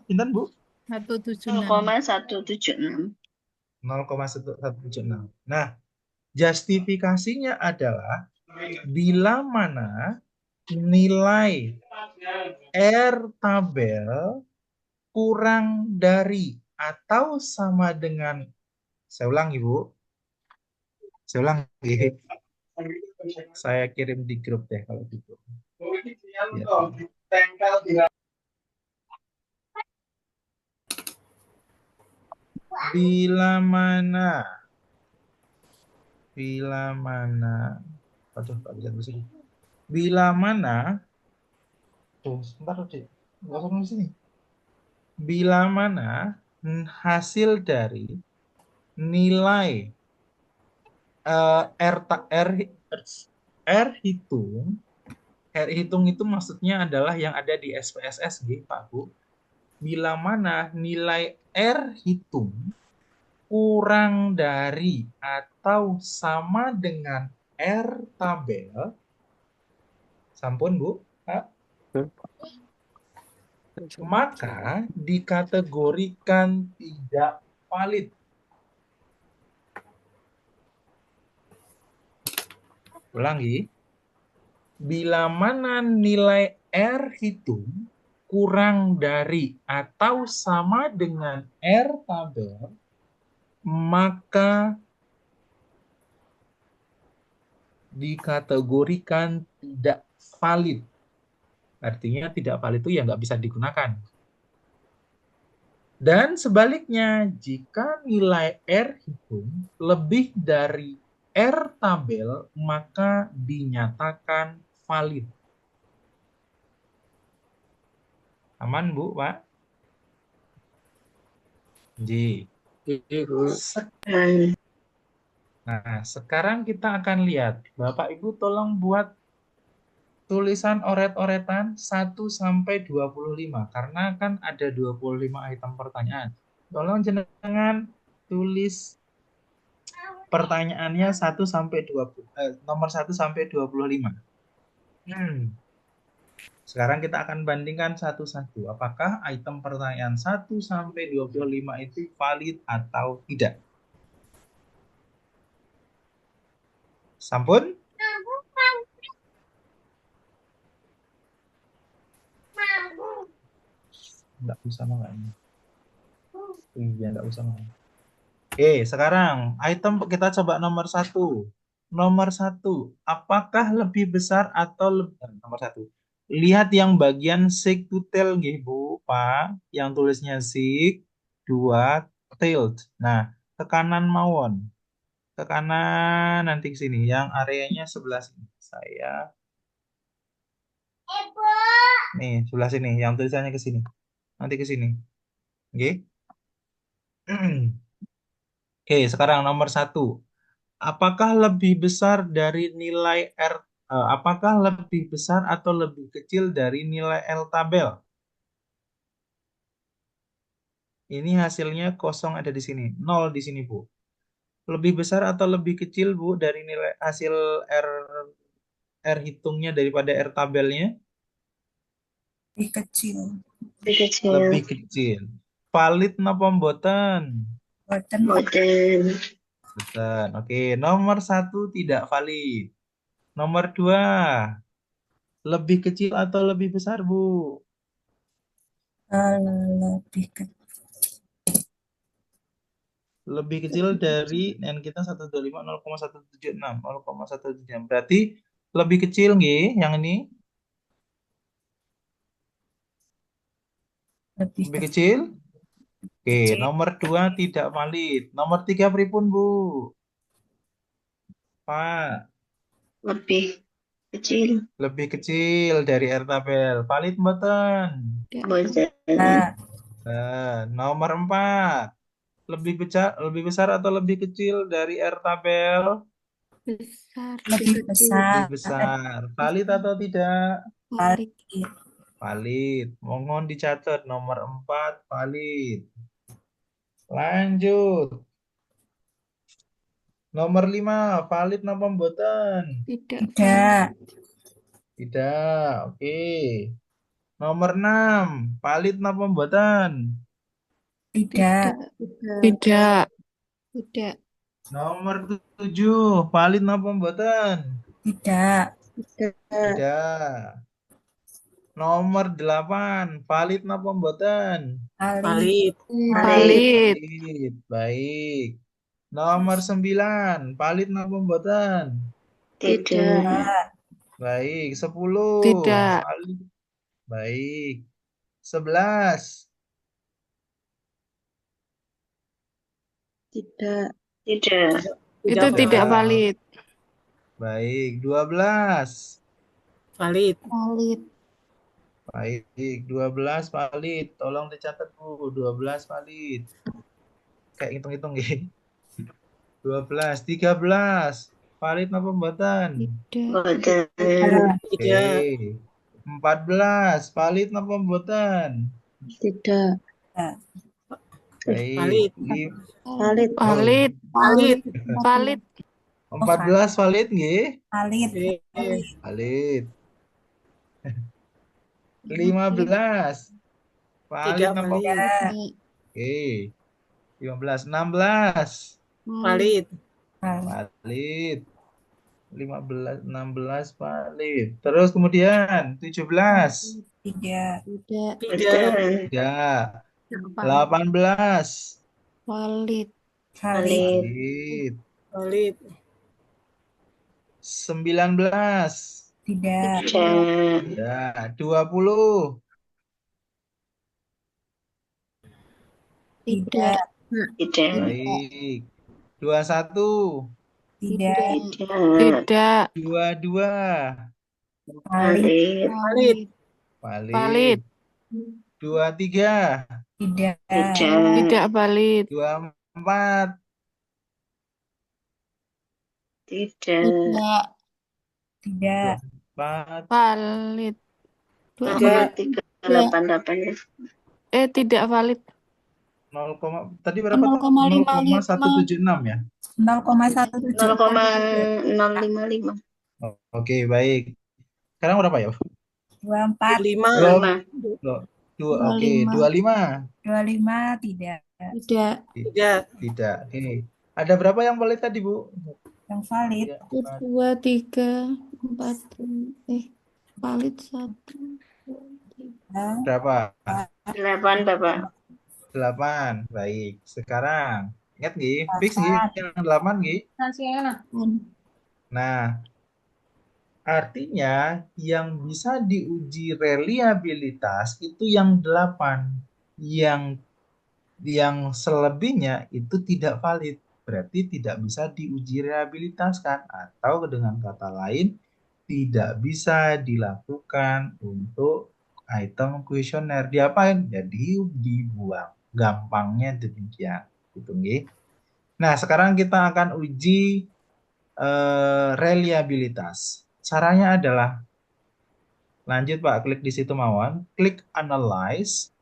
pinten Bu? 176. 0,176. 0,176. Nah, justifikasinya adalah bila mana nilai R tabel kurang dari atau sama dengan, saya ulang Ibu, saya kirim di grup deh kalau gitu. Ya. Bila mana, aduh, Pak bisa tulis. Bila mana, sebentar Dek, nggak usah nulis sini. Bila mana hasil dari nilai R hitung itu maksudnya adalah yang ada di SPSS Pak Bu. Bila mana nilai R hitung kurang dari atau sama dengan R tabel, sampun Bu, maka dikategorikan tidak valid. Ulangi, bila mana nilai R hitung kurang dari atau sama dengan R tabel, maka dikategorikan tidak valid. Artinya tidak valid itu ya nggak bisa digunakan. Dan sebaliknya, jika nilai R hitung lebih dari R tabel, maka dinyatakan valid. Aman Bu, Pak? Ji. Nah, sekarang kita akan lihat. Bapak Ibu tolong buat tulisan oret-oretan 1 sampai 25 karena kan ada 25 item pertanyaan. Tolong jenengan tulis pertanyaannya 1 sampai 20 nomor 1 sampai 25. Sekarang kita akan bandingkan satu-satu. Apakah item pertanyaan 1 sampai 25 itu valid atau tidak? Sampun? Enggak usah makanya. Iya, enggak usah makanya. Oke, sekarang item kita coba nomor 1. Nomor 1, apakah lebih besar atau lebih nomor 1? Lihat yang bagian seek to tail nggih Bu, Pak, yang tulisnya seek 2 tailed. Nah, ke kanan mawon. Ke kanan nanti ke sini, yang areanya sebelah sini. Saya nih, sebelah sini, yang tulisannya ke sini. Nanti ke sini. Oke. Oke, sekarang nomor 1. Apakah lebih besar dari nilai R? Apakah lebih besar atau lebih kecil dari nilai L tabel? Ini hasilnya kosong ada di sini, 0 di sini Bu. Lebih besar atau lebih kecil Bu dari nilai hasil R hitungnya daripada R tabelnya? Lebih kecil. Lebih kecil. Valid napa mboten? Boten. Boten. Oke, nomor 1 tidak valid. Nomor 2, lebih kecil atau lebih besar, Bu? Lebih ke Lebih kecil dari N kita 125 0,176. 0,176. Berarti lebih kecil nggih yang ini? lebih Lebih kecil? Oke, kecil, nomor 2 tidak valid. Nomor 3 pripun, Bu? Pak, lebih kecil. lebih kecil dari R tabel. Valid mboten? Bosan. Nomor 4, lebih besar atau lebih kecil dari R tabel? Besar. Lebih Lebih besar. besar. Valid atau tidak? Valid. Valid. Mohon dicatat nomor 4 valid. Lanjut. Nomor 5 valid napa mboten? Tidak. Tidak. Oke. Nomor 6 valid napa mboten? Tidak. Tidak. Tidak. Nomor 7 valid napa mboten? Tidak. Tidak. Nomor 8 valid napa mboten? Valid. Valid. Valid. Baik. Nomor 9 valid napa mboten? Tidak. Baik. 10 Tidak. valid. Baik. 11 Tidak. Tidak. Itu tidak valid. Baik. 12 Valid. Valid. baik. 12 valid. Tolong dicatat, Bu. 12 valid. Kayak hitung-hitung nggih. 12, 13 valid napa mboten? Bosan. Oke. 14 valid napa mboten? Tidak. Baik. Valid. Valid. Valid. Valid. 14 valid nggih? Valid. Valid. 15 valid napa? Oke. 15, 16 Valid. valid. 15, 16 valid. Terus kemudian 17 Tidak. Tidak. ya. 18 Valid. valid. Valid. 19 Tidak. ya. 20 Tidak. baik. 21 Tidak. Tidak. 22 Valid. Valid. valid. 23 Tidak. Tidak valid. 24 Tidak. Tidak. 4 Valid. Nomor 388 ya. Tidak valid. 0, tadi berapa tuh? 0,176 ya? 0,055. Oke, baik. Sekarang berapa ya? 24. 5. Oke, 25 25. Tidak. Tidak. tidak. Oke. Ada berapa yang valid tadi, Bu? Yang valid. 2, 3, 4. Valid 1. Berapa? 8, Bapak. 8. Baik. Sekarang ingat nggih? Fix nggih yang 8 nggih? Nah, artinya yang bisa diuji reliabilitas itu yang 8. Yang selebihnya itu tidak valid. Berarti tidak bisa diuji reliabilitaskan, atau dengan kata lain tidak bisa dilakukan untuk item kuesioner. Diapain? Jadi dibuang. Gampangnya demikian. Gitu nggih. Nah, sekarang kita akan uji reliabilitas. Caranya adalah lanjut Pak, klik di situ mawon, klik analyze.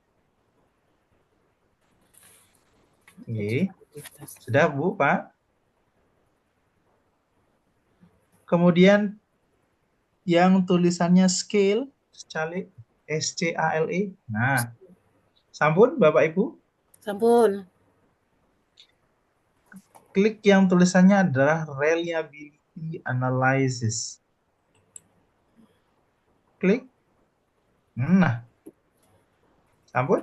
Oke. Sudah Bu, Pak? Kemudian yang tulisannya scale, SCALE. Nah, sampun Bapak Ibu? Sampun. Klik yang tulisannya adalah reliability analysis. Klik. Nah, sampun?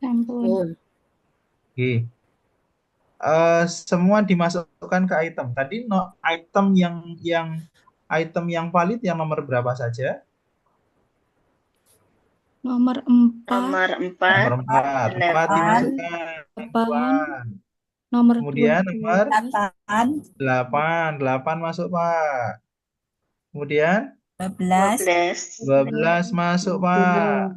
Sampun. Oke. Semua dimasukkan ke item. Tadi item yang valid yang nomor berapa saja? Nomor 4, Nomor 4, Nomor 4. 4 8, dimasukkan. 8, nomor Kemudian nomor 12, 8, 8 masuk, Pak. Kemudian 12, 12 masuk, Pak.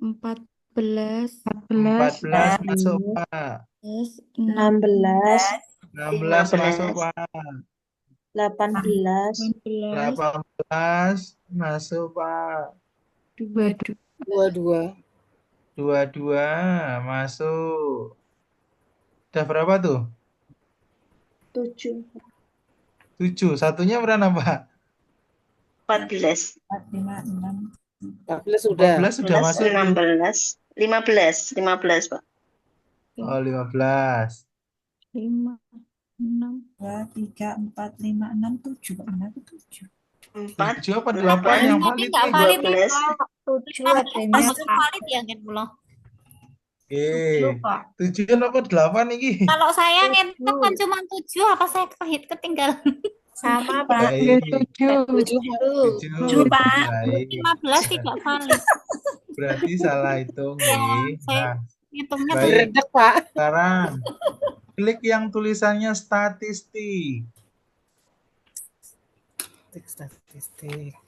14, 14 masuk, Pak. 16, 16 masuk, Pak. 18, 18 masuk, Pak. 22, 22 masuk. Udah berapa tuh? 7, 7. Satunya berapa, Pak? 14, 14 sudah masuk. 16, 15, Pak. Oh, 15. 5, 6, 2, 3, 4, 5, 6, 7. Mana tuh 7? 4, 7 apa 8 yang Tapi valid nggak nih? valid nih, 12, Pak. 7 Kan adanya, masuk Pak. valid ya, kan pulau. Oke. 7, Pak. 7 apa 8 nih? Kalau saya ngetok kan 7. cuma 7, apa saya ketinggalan? Sama, Pak. Baik. 7. 7, Pak. Baik. 15 tidak valid. Berarti salah hitung Ya, nih. saya Nah, hitungnya baik. Pak. Sekarang klik yang tulisannya statistik. Statistik.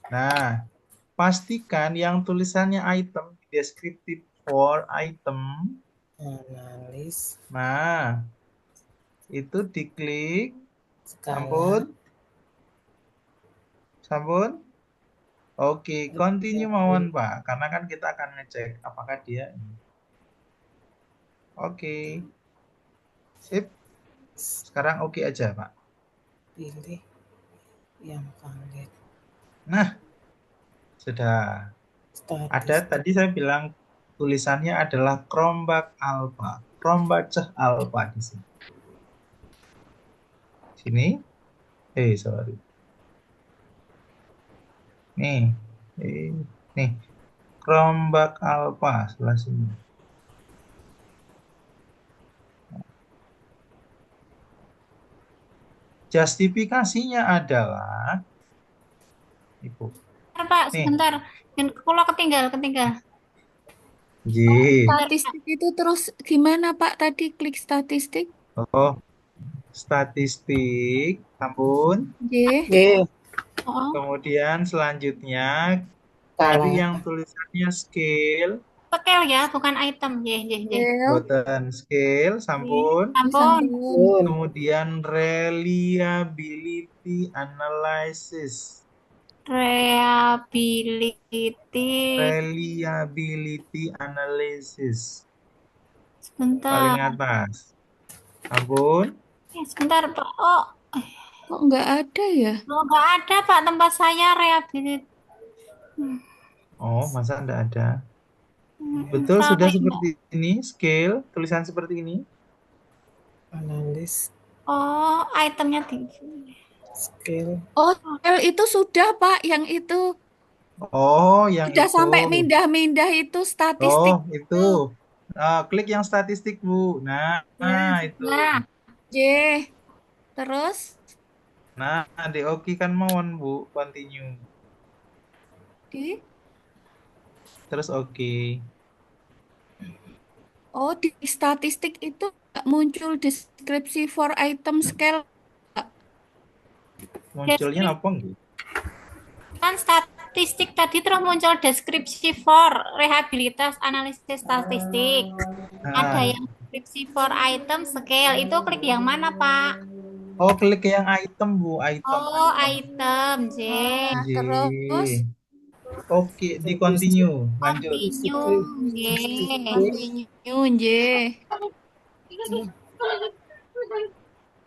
Nah, pastikan yang tulisannya item, descriptive for item. Analis. Nah, itu diklik. Sampun? Sampun? Oke, continue mawon, Pak. Karena kan kita akan ngecek apakah dia ini. Oke. Sip. Sekarang oke aja, Pak. Pilih yang valid. Nah, sudah. Ada tadi saya bilang tulisannya adalah Chromebug Alpha. Chromebug Alpha di sini. Sini. Sorry. Nih. Nih. Chromebug Alpha sebelah sini. Justifikasinya adalah Ibu. Pak, sebentar. Kalau ketinggal. Statistik itu terus gimana Pak tadi klik statistik? Oh, statistik, ampun. Kemudian selanjutnya cari yang tulisannya scale. Scale ya, bukan item. Button scale, sampun. Sampun. Kemudian reliability analysis. Reliability analysis. Sebentar. Paling atas. Ampun. Sebentar, Pak. Oh, kok nggak ada ya? Oh, nggak ada, Pak. Tempat saya reliability. Oh, masa enggak ada? Betul, sudah seperti ini, scale, tulisan seperti ini. Analis. Oh, itemnya tinggi. Scale. Oh, scale itu sudah, Pak, yang itu. Oh, yang sudah itu. Sampai mindah-mindah itu statistik. Oh, itu. Klik yang statistik, Bu. Nah, itu. Terus? Nah, di oke kan mawon, Bu. Continue. Terus oke. Oh, di statistik itu nggak muncul deskripsi for item scale. Munculnya apa enggak? Kan statistik tadi terus muncul deskripsi for rehabilitas analisis statistik. Ada yang deskripsi for item scale. Itu klik yang mana, Pak? Oh, klik yang item, Bu. Item. Oh, item, J. Terus? Oke, di continue. Lanjut. Continue, J.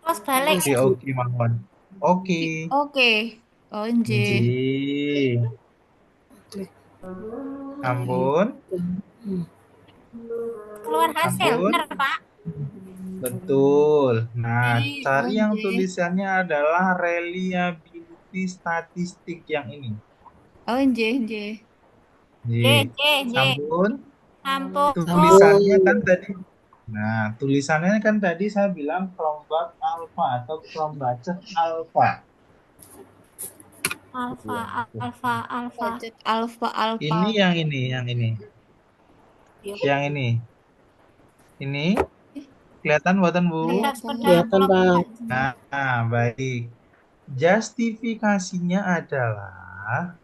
Terus balik. Oke, mawon. Oke. Oke. Oh, J. Ampun. Keluar hasil, benar, Pak? Betul. Nah, cari yang J. tulisannya adalah reliability statistik yang ini. Oh, J. J, J. J, J. Sampun. Ampun. Tulisannya kan tadi. Nah, tulisannya kan tadi saya bilang Chromebook alpha atau Chromebacet alpha. Alfa, alfa. Budget alpha. Ini yang ini. Yang ini. Ini kelihatan buatan Bu? Kelihatan, Pak. Nah, baik. Justifikasinya adalah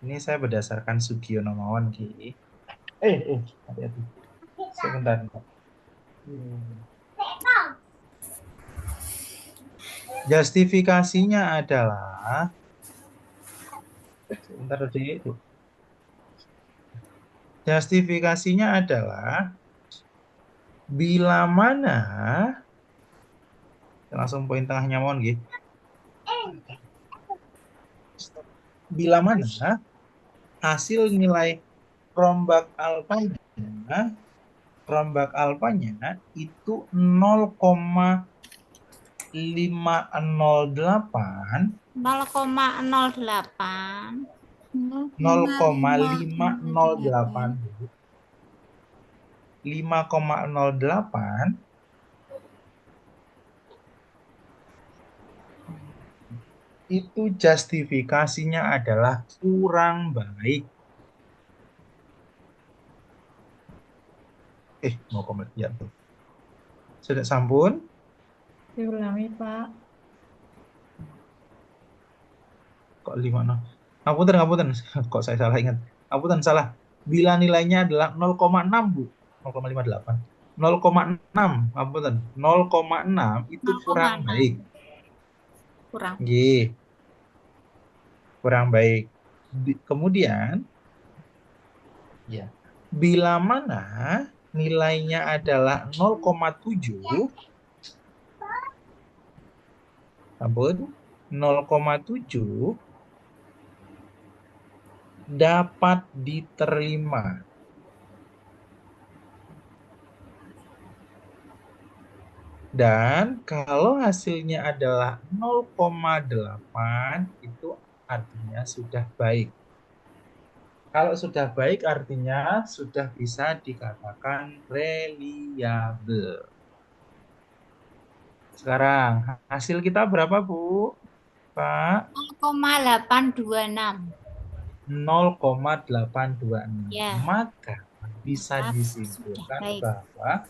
ini saya berdasarkan Sugiono Mawon Ki. Hati-hati. Sebentar. Justifikasinya adalah sebentar, Dik. Justifikasinya adalah bila mana langsung poin tengahnya mohon gitu. Bila mana hasil nilai Chromebook alpanya itu 0,508 0,08. 5,08 itu justifikasinya adalah kurang baik. Mau komen ya tuh. Sudah sampun? Diulangi, Pak. Kok 5? Ngapunten. Kok saya salah ingat. Ngapunten salah. Bila nilainya adalah 0,6, Bu. 0,58. 0,6, ngapunten. 0,6 itu kurang baik. Kurang. Nggih. Kurang baik. Kemudian ya, bila mana nilainya adalah 0,7, ampun, 0,7 dapat diterima. Dan kalau hasilnya adalah 0,8 itu artinya sudah baik. Kalau sudah baik artinya sudah bisa dikatakan reliable. Sekarang hasil kita berapa, Bu? Pak? 0,826. 0,826. Ya. Maka bisa disimpulkan Baik. bahwa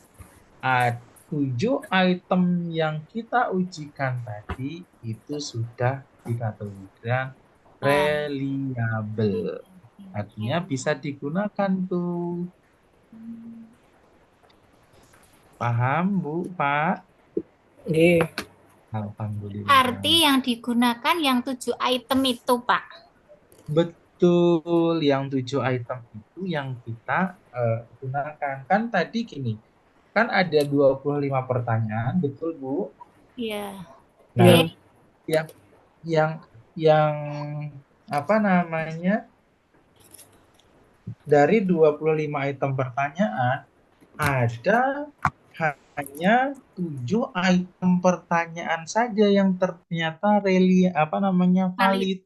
7 item yang kita ujikan tadi itu sudah dikategorikan reliable. Artinya bisa digunakan tuh. Paham, Bu, Pak? Alhamdulillah. Arti yang digunakan yang 7 item itu, Pak. Betul, yang 7 item itu yang kita gunakan. Kan tadi gini, kan ada 25 pertanyaan, betul, Bu? Iya. Nah, yang apa namanya? Dari 25 item pertanyaan ada hanya 7 item pertanyaan saja yang ternyata valid.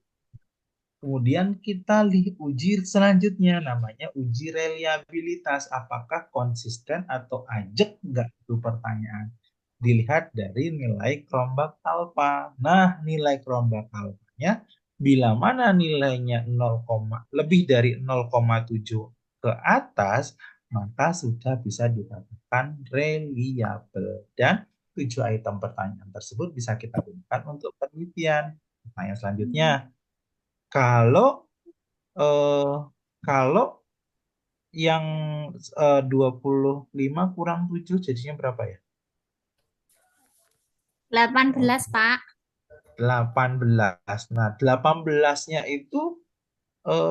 Kemudian kita uji selanjutnya namanya uji reliabilitas, apakah konsisten atau ajek nggak itu pertanyaan. Dilihat dari nilai Chromebook alpha. Nah, nilai Chromebook alphanya bila mana nilainya lebih dari 0,7 ke atas, maka sudah bisa dikatakan reliable. Dan 7 item pertanyaan tersebut bisa kita gunakan untuk penelitian. Pertanyaan selanjutnya, kalau yang 25 kurang 7 jadinya berapa ya? 18, Pak. 18. Nah, 18-nya itu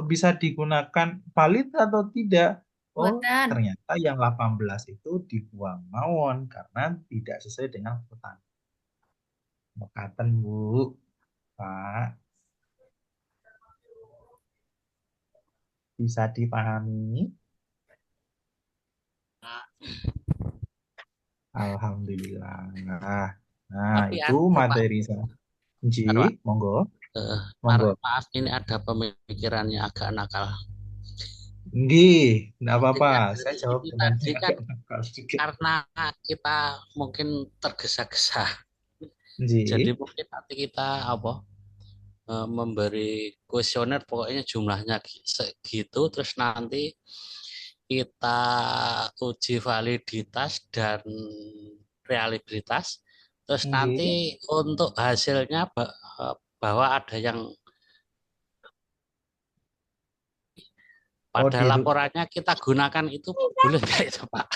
bisa digunakan valid atau tidak? Oh, Boten. ternyata yang 18 itu dibuang mawon karena tidak sesuai dengan pertanyaan. Mekaten, Bu, Pak. Bisa dipahami? Alhamdulillah. Nah, Tapi itu Pak, materi saya. Pak, Monggo. Karena Monggo. maaf ini ada pemikirannya agak nakal. Nggih, enggak apa-apa. Intinya Saya dari jawab ini dengan tadi kan agak nakal sedikit. karena kita mungkin tergesa-gesa. Nggih. Jadi mungkin nanti kita memberi kuesioner pokoknya jumlahnya segitu, terus nanti kita uji validitas dan reliabilitas, terus nanti untuk hasilnya bahwa ada yang pada laporannya kita gunakan itu boleh nggak itu Pak?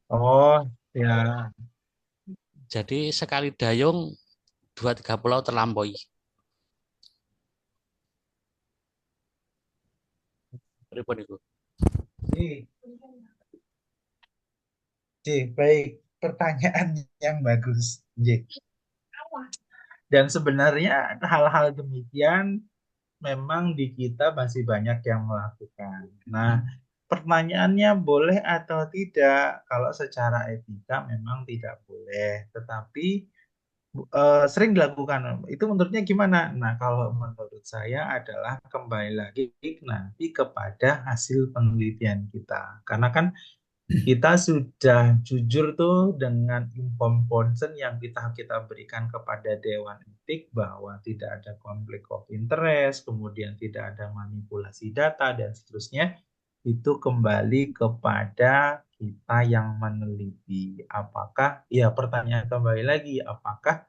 Oh ya. Jadi sekali dayung 2-3 pulau terlampaui. Pripun itu? Baik, pertanyaan yang bagus. Dan sebenarnya hal-hal demikian memang di kita masih banyak yang melakukan. Nah, pertanyaannya boleh atau tidak? Kalau secara etika memang tidak boleh, tetapi sering dilakukan. Itu menurutnya gimana? Nah, kalau menurut saya adalah kembali lagi nanti kepada hasil penelitian kita. Karena kan kita sudah jujur tuh dengan inform consent yang kita berikan kepada Dewan Etik bahwa tidak ada konflik of interest, kemudian tidak ada manipulasi data dan seterusnya. Itu kembali kepada kita yang meneliti. Apakah, ya pertanyaan kembali lagi, apakah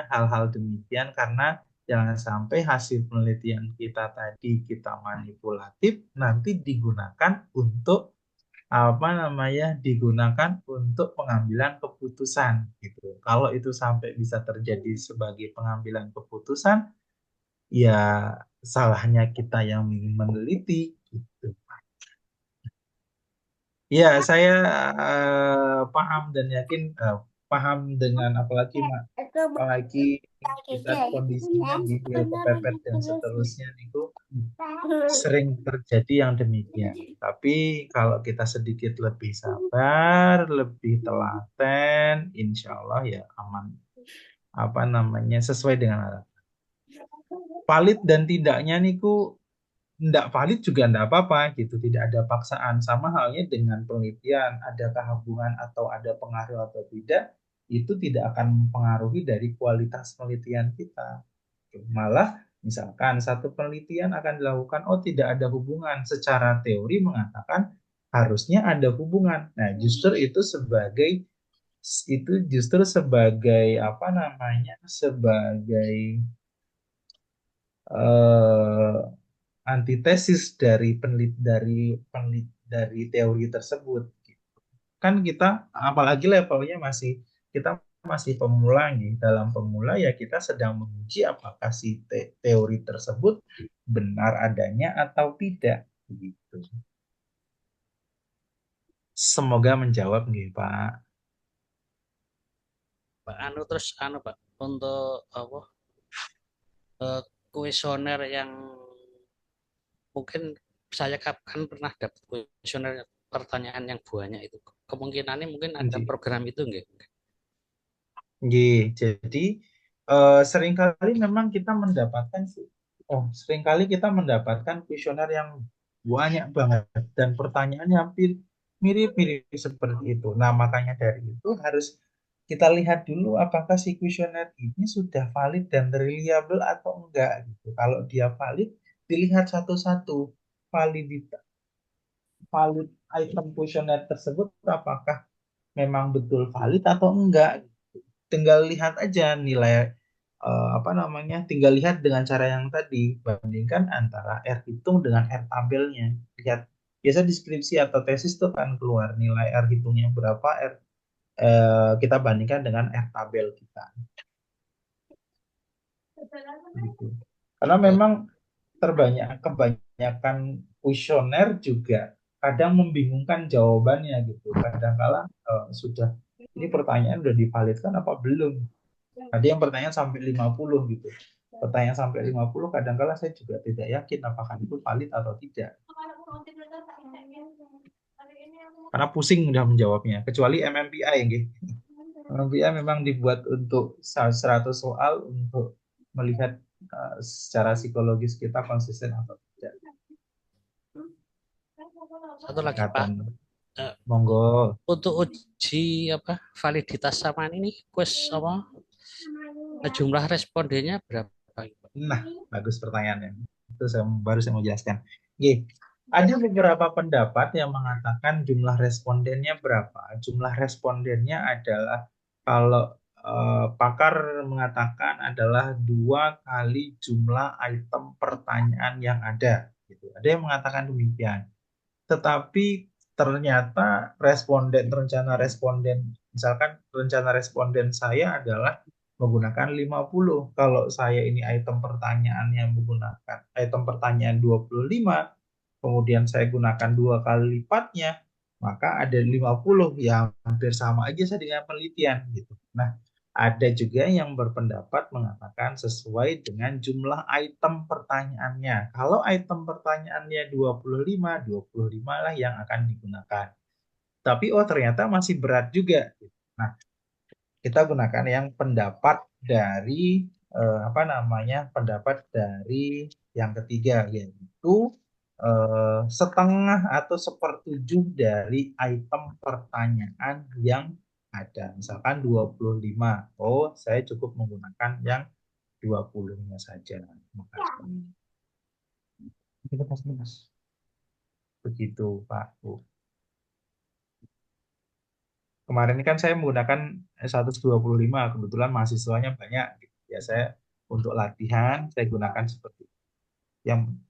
hal-hal demikian, karena jangan sampai hasil penelitian kita tadi kita manipulatif nanti digunakan untuk pengambilan keputusan gitu. Kalau itu sampai bisa terjadi sebagai pengambilan keputusan, ya salahnya kita yang meneliti gitu. Ya, saya paham dan yakin paham dengan apalagi kita kondisinya gitu ya, kepepet dan seterusnya itu sering terjadi yang demikian. Tapi kalau kita sedikit lebih sabar, lebih telaten, insya Allah ya aman. Sesuai dengan harapan. Valid dan tidaknya niku tidak valid juga tidak apa-apa gitu, tidak ada paksaan. Sama halnya dengan penelitian, adakah hubungan atau ada pengaruh atau tidak, itu tidak akan mempengaruhi dari kualitas penelitian kita. Malah misalkan satu penelitian akan dilakukan, oh tidak ada hubungan, secara teori mengatakan harusnya ada hubungan. Nah, justru itu sebagai sebagai antitesis dari teori tersebut. Kan kita apalagi levelnya kita masih pemula nih. Dalam pemula ya kita sedang menguji apakah si teori tersebut benar adanya atau tidak gitu. Semoga menjawab nih Pak. Pak Pak untuk kuesioner yang mungkin saya kan pernah dapat kuesioner pertanyaan yang banyak itu, kemungkinannya mungkin ada program itu enggak? Jadi seringkali memang kita mendapatkan kuesioner yang banyak banget dan pertanyaannya hampir mirip-mirip seperti itu. Nah, makanya dari itu harus kita lihat dulu apakah si kuesioner ini sudah valid dan reliable atau enggak gitu. Kalau dia valid, dilihat satu-satu valid item kuesioner tersebut apakah memang betul valid atau enggak. Tinggal lihat aja nilai tinggal lihat dengan cara yang tadi, bandingkan antara R hitung dengan R tabelnya. Lihat biasa deskripsi atau tesis itu kan keluar nilai R hitungnya berapa, kita bandingkan dengan R tabel kita. Gitu. Karena memang kebanyakan kuesioner juga kadang membingungkan jawabannya gitu. Kadang-kala ini pertanyaan udah divalidkan apa belum? Ada yang pertanyaan sampai 50 gitu. Pertanyaan sampai 50 kadang-kala saya juga tidak yakin apakah itu valid atau tidak. Karena pusing udah menjawabnya. Kecuali MMPI, nggih. MMPI memang dibuat untuk 100 soal untuk melihat secara psikologis kita konsisten atau tidak. Satu lagi Pak, Pendekatan. Eh, Monggo. untuk uji validitas samaan ini apa jumlah respondennya berapa? Nah, bagus pertanyaannya. Itu baru saya mau jelaskan. Oke, ada beberapa pendapat yang mengatakan jumlah respondennya berapa. Jumlah respondennya adalah kalau pakar mengatakan adalah 2 kali jumlah item pertanyaan yang ada. Gitu. Ada yang mengatakan demikian. Tetapi ternyata rencana responden, misalkan rencana responden saya adalah menggunakan 50. Kalau saya ini item pertanyaannya menggunakan item pertanyaan 25, kemudian saya gunakan 2 kali lipatnya, maka ada 50 yang hampir sama aja saya dengan penelitian gitu. Nah, ada juga yang berpendapat mengatakan sesuai dengan jumlah item pertanyaannya. Kalau item pertanyaannya 25 lah yang akan digunakan. Tapi ternyata masih berat juga. Nah, kita gunakan yang pendapat dari pendapat dari yang ketiga, yaitu setengah atau 1/7 dari item pertanyaan yang ada. Misalkan 25. Oh, saya cukup menggunakan yang 25 saja. Begitu, Pak. Bu. Kemarin ini kan saya menggunakan 125, kebetulan mahasiswanya banyak. Ya saya untuk latihan saya gunakan seperti itu.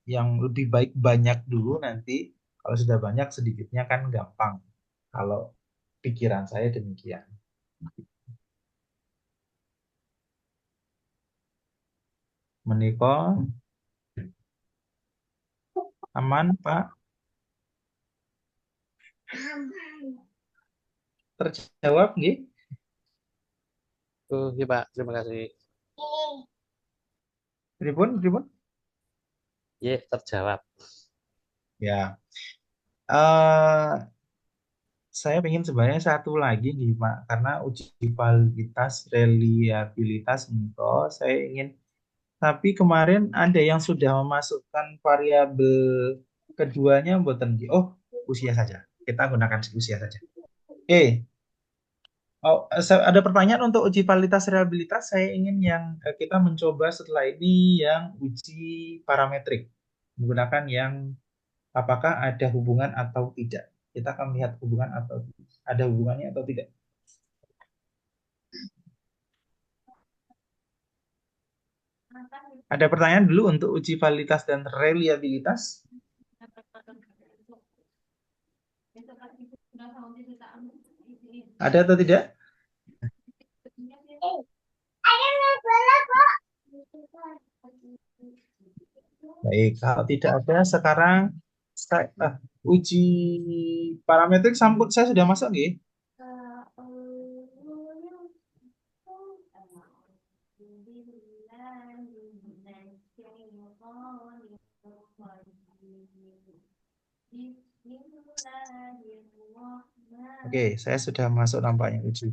Yang lebih baik banyak dulu, nanti kalau sudah banyak sedikitnya kan gampang. Kalau pikiran saya demikian. Menikah aman, Pak? Terjawab nggih? Iya Pak, terima kasih. Pripun? Iya, terjawab. Ya. Saya ingin sebenarnya satu lagi nih Pak, karena uji validitas reliabilitas itu saya ingin, tapi kemarin ada yang sudah memasukkan variabel keduanya mboten nggih. Oh, usia saja. Kita gunakan usia saja. Oke. Ada pertanyaan untuk uji validitas reliabilitas. Saya ingin yang kita mencoba setelah ini yang uji parametrik, menggunakan yang apakah ada hubungan atau tidak. Kita akan melihat hubungan atau ada hubungannya atau tidak. Ada pertanyaan dulu untuk uji validitas dan reliabilitas? Ada atau tidak? Baik, kalau tidak ada, sekarang uji parametrik sampul saya sudah masuk nih. Oke, saya sudah masuk nampaknya uji.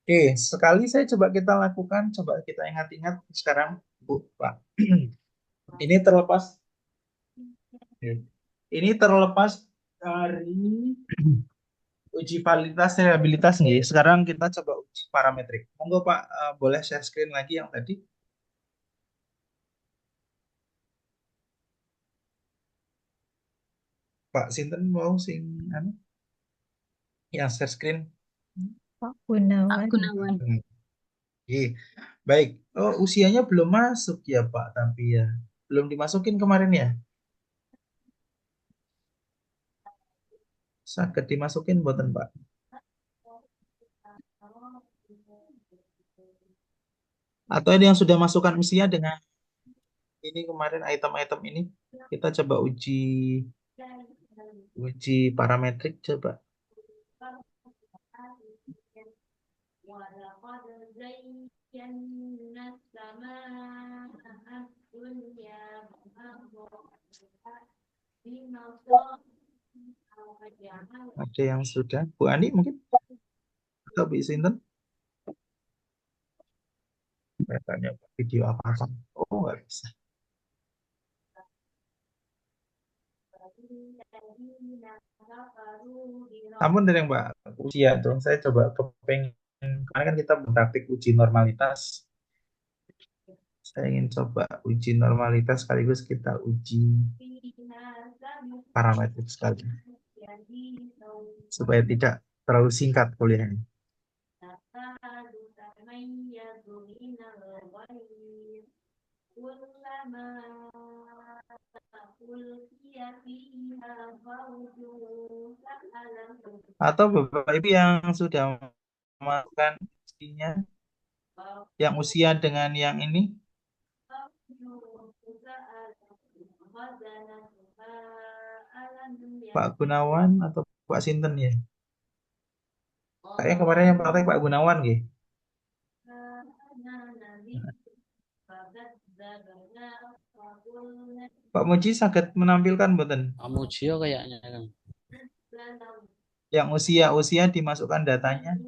Oke, sekali saya coba kita lakukan, coba kita ingat-ingat sekarang, Bu, Pak. Ini terlepas dari uji validitas reliabilitas nih. Sekarang kita coba uji parametrik. Monggo Pak, boleh share screen lagi yang tadi? Pak Sinten mau sing anu? Yang share screen? Pak Gunawan. Oke, baik. Oh, usianya belum masuk ya Pak, tapi ya belum dimasukin kemarin ya. Sakit dimasukin buatan Pak. Atau ada yang sudah masukkan usia dengan ini kemarin item-item ini. Kita coba uji parametrik coba. Ada yang sudah? Bu Ani mungkin? Atau Bu Sinten? Saya tanya video apa? Oh, nggak bisa. Ampun dari Mbak ujian tuh. Saya coba kepengen karena kan kita praktik uji normalitas. Saya ingin coba uji normalitas sekaligus kita uji parametrik sekali supaya tidak terlalu singkat kuliahnya. Atau Bapak Ibu yang sudah memakan ujinya, yang usia dengan yang ini, Pak Gunawan atau Pak Sinten ya? Kayaknya kemarin yang praktek Pak Gunawan gitu. Pak Muji sakit menampilkan mboten? Pak Mujio kayaknya kan. Yang usia dimasukkan datanya.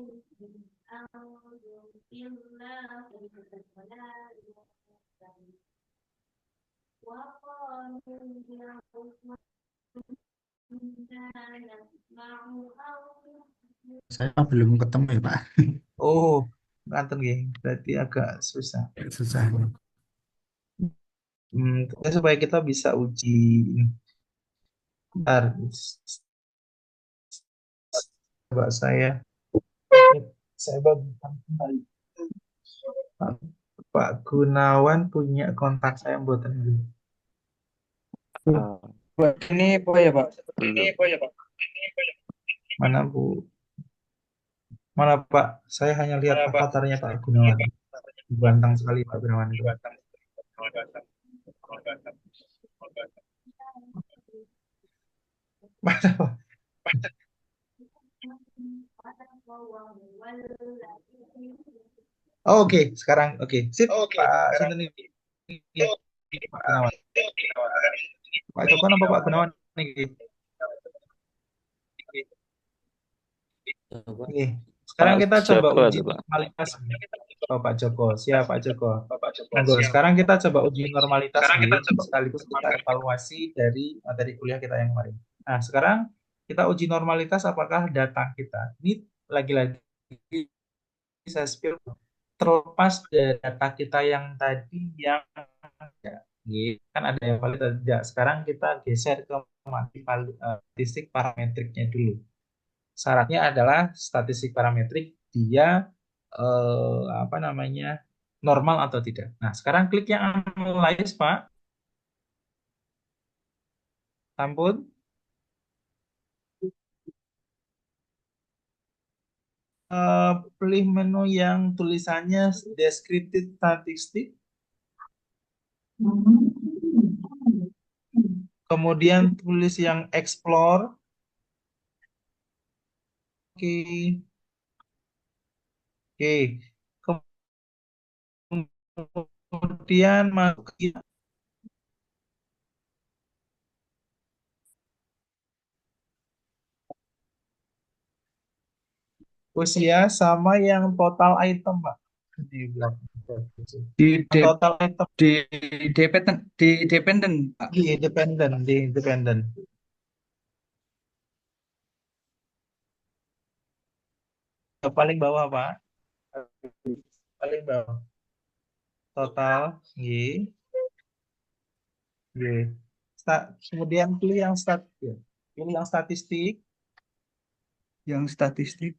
Saya belum ketemu ya Pak. Oh, nganten nggih. Berarti agak susah. Susah. Supaya kita bisa uji. Bentar. Coba saya bagikan kembali. Pak Gunawan punya kontak saya mboten nggih. Ini apa ya Pak? Mana Bu? Mana Pak? Saya hanya lihat avatarnya Pak Gunawan. Ganteng sekali Pak Gunawan itu. Mana Pak? Oh, oke. Sekarang oke. Sip, Pak Sinten ini. Pak Gunawan. Pak Joko apa Pak Gunawan ini? Oke. Sekarang kita coba Joko uji itu, Pak. normalitas. Oh, Pak Joko. Siap, Pak Joko. Monggo, sekarang kita coba uji normalitas sekaligus kita evaluasi dari materi kuliah kita yang kemarin. Nah, sekarang kita uji normalitas apakah data kita ini lagi-lagi saya spill terlepas dari data kita yang tadi yang kan ada yang valid atau tidak. Sekarang kita geser ke statistik parametriknya dulu. Syaratnya adalah statistik parametrik dia apa namanya normal atau tidak. Nah, sekarang klik yang analyze, Pak. Ampun. Pilih menu yang tulisannya descriptive statistik. Kemudian tulis yang explore. Oke. Oke. Kemudian masuk usia sama yang total item, Pak. Total item di dependent Pak. di independen. Paling bawah, Pak. Paling bawah. Total, kemudian pilih yang pilih yang statistik. Yang statistik.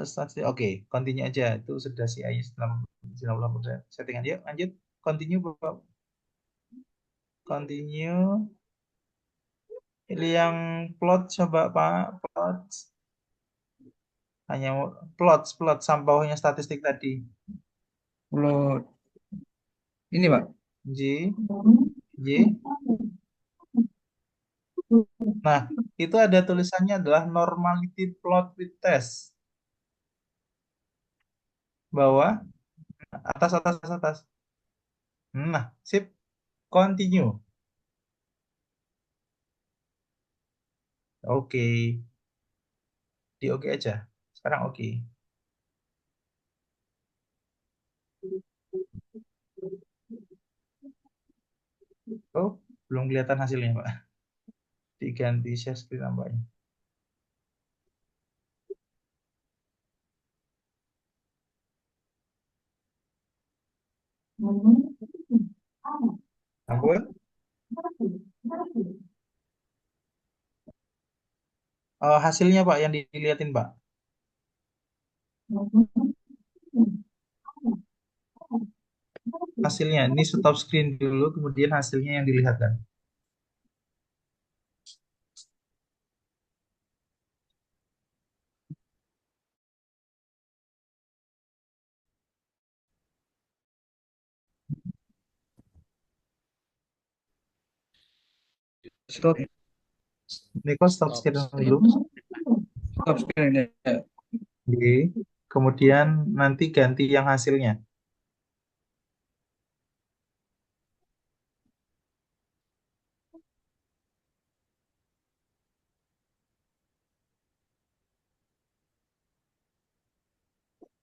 Statistik. Oke, continue aja. Itu sudah CI 90%. Settingan yuk, lanjut. Continue, Bapak. Continue. Pilih yang plot, coba Pak. Plot. Hanya plot sampahnya statistik tadi. Plot. Ini Pak. J. Nah, itu ada tulisannya adalah normality plot with test. Bawah, atas. Nah, sip. Continue. Oke. Di oke aja. Sekarang oke. Oh, belum kelihatan hasilnya, Pak. Diganti share screen nampaknya. Ampun? Hasilnya, Pak, yang dilihatin, Pak. Hasilnya, ini stop screen dulu, kemudian hasilnya yang dilihatkan. Stop, Niko stop screen dulu. stop screen ya. Oke. Kemudian nanti ganti yang hasilnya.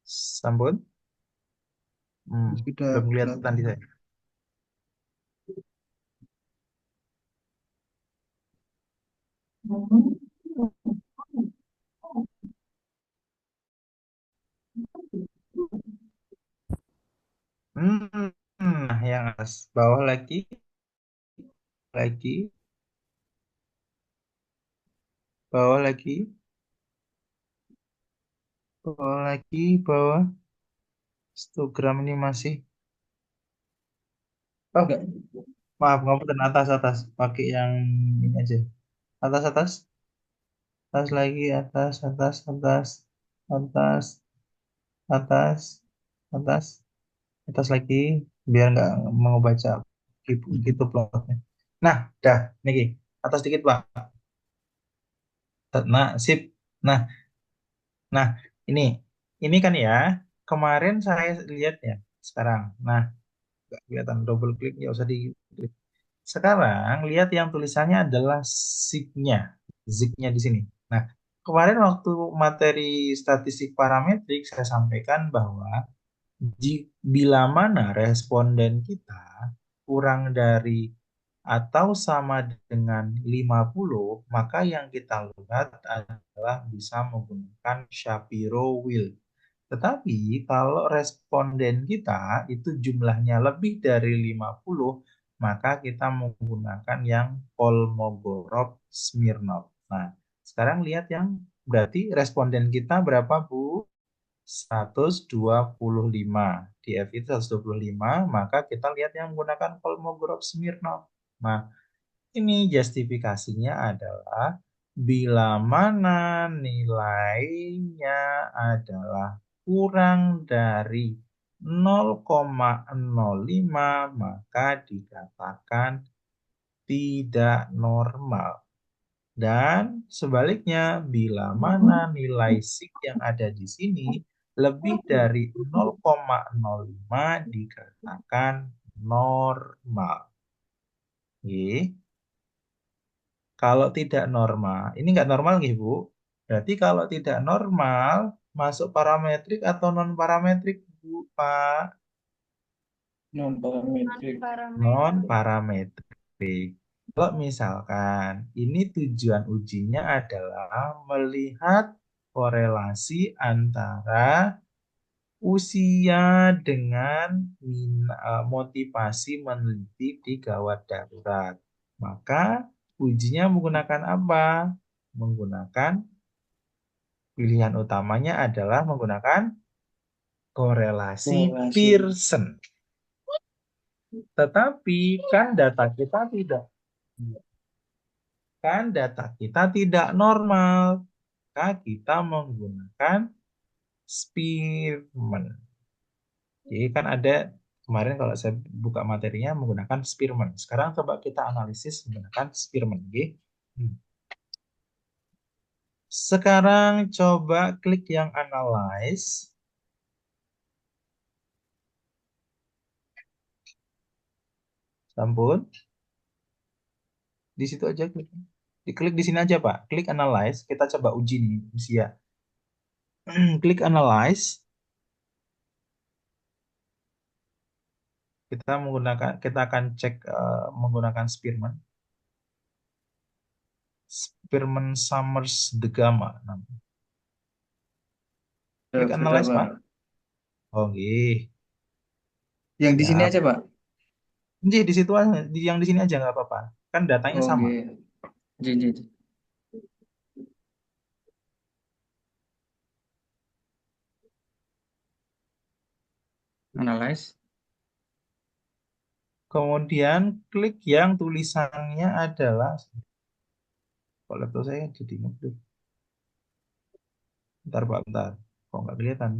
Sampun? Sudah Belum kelihatan kelihatan. di saya. Nah, yang atas bawah lagi, bawah lagi, bawah. Histogram ini masih. Oh, Enggak. maaf, ngapunten atas. Pakai yang ini aja. Atas. Atas lagi, atas, atas lagi, biar nggak mau baca gitu plotnya. Nah, dah, niki atas dikit, Pak. Nah, sip. Nah, ini kan ya, kemarin saya lihat ya, sekarang. Nah, nggak kelihatan double klik, ya usah di klik. Sekarang lihat yang tulisannya adalah zignya di sini. Nah, kemarin waktu materi statistik parametrik saya sampaikan bahwa bila mana responden kita kurang dari atau sama dengan 50, maka yang kita lihat adalah bisa menggunakan Shapiro Wilk. Tetapi kalau responden kita itu jumlahnya lebih dari 50, maka kita menggunakan yang Kolmogorov-Smirnov. Nah, sekarang lihat yang berarti responden kita berapa, Bu? 125. Di F itu 125, maka kita lihat yang menggunakan Kolmogorov-Smirnov. Nah, ini justifikasinya adalah bila mana nilainya adalah kurang dari 0,05, maka dikatakan tidak normal. Dan sebaliknya, bila mana nilai sig yang ada di sini lebih dari 0,05 dikatakan normal. Oke. Kalau tidak normal, ini nggak normal nih, Bu. Berarti kalau tidak normal, masuk parametrik atau non parametrik, Bu, Pak? Non parametrik. Non parametrik. Kalau misalkan ini tujuan ujinya adalah melihat korelasi antara usia dengan motivasi meneliti di gawat darurat. Maka ujinya menggunakan apa? Menggunakan pilihan utamanya adalah menggunakan korelasi Pearson. Tetapi kan data kita tidak normal. Maka kita menggunakan Spearman. Jadi kan ada kemarin kalau saya buka materinya menggunakan Spearman. Sekarang coba kita analisis menggunakan Spearman. Sekarang coba klik yang analyze. Sampun. Di situ aja klik. Diklik di sini aja, Pak. Klik analyze. Kita coba uji nih, usia. Klik analyze. Kita akan cek menggunakan Spearman. Spearman Summers The Gamma. Klik Sudah, analyze, Pak. Pak. Oh, nggih. Yang di sini Siap. aja, Pak. Nggih, di situ aja, yang di sini aja nggak apa-apa. Kan datanya Oh, sama. nggih. Ji. Analyze. Kemudian klik yang tulisannya adalah, kalau laptop saya jadi ngebut. Bentar, Pak, bentar. Kok nggak kelihatan?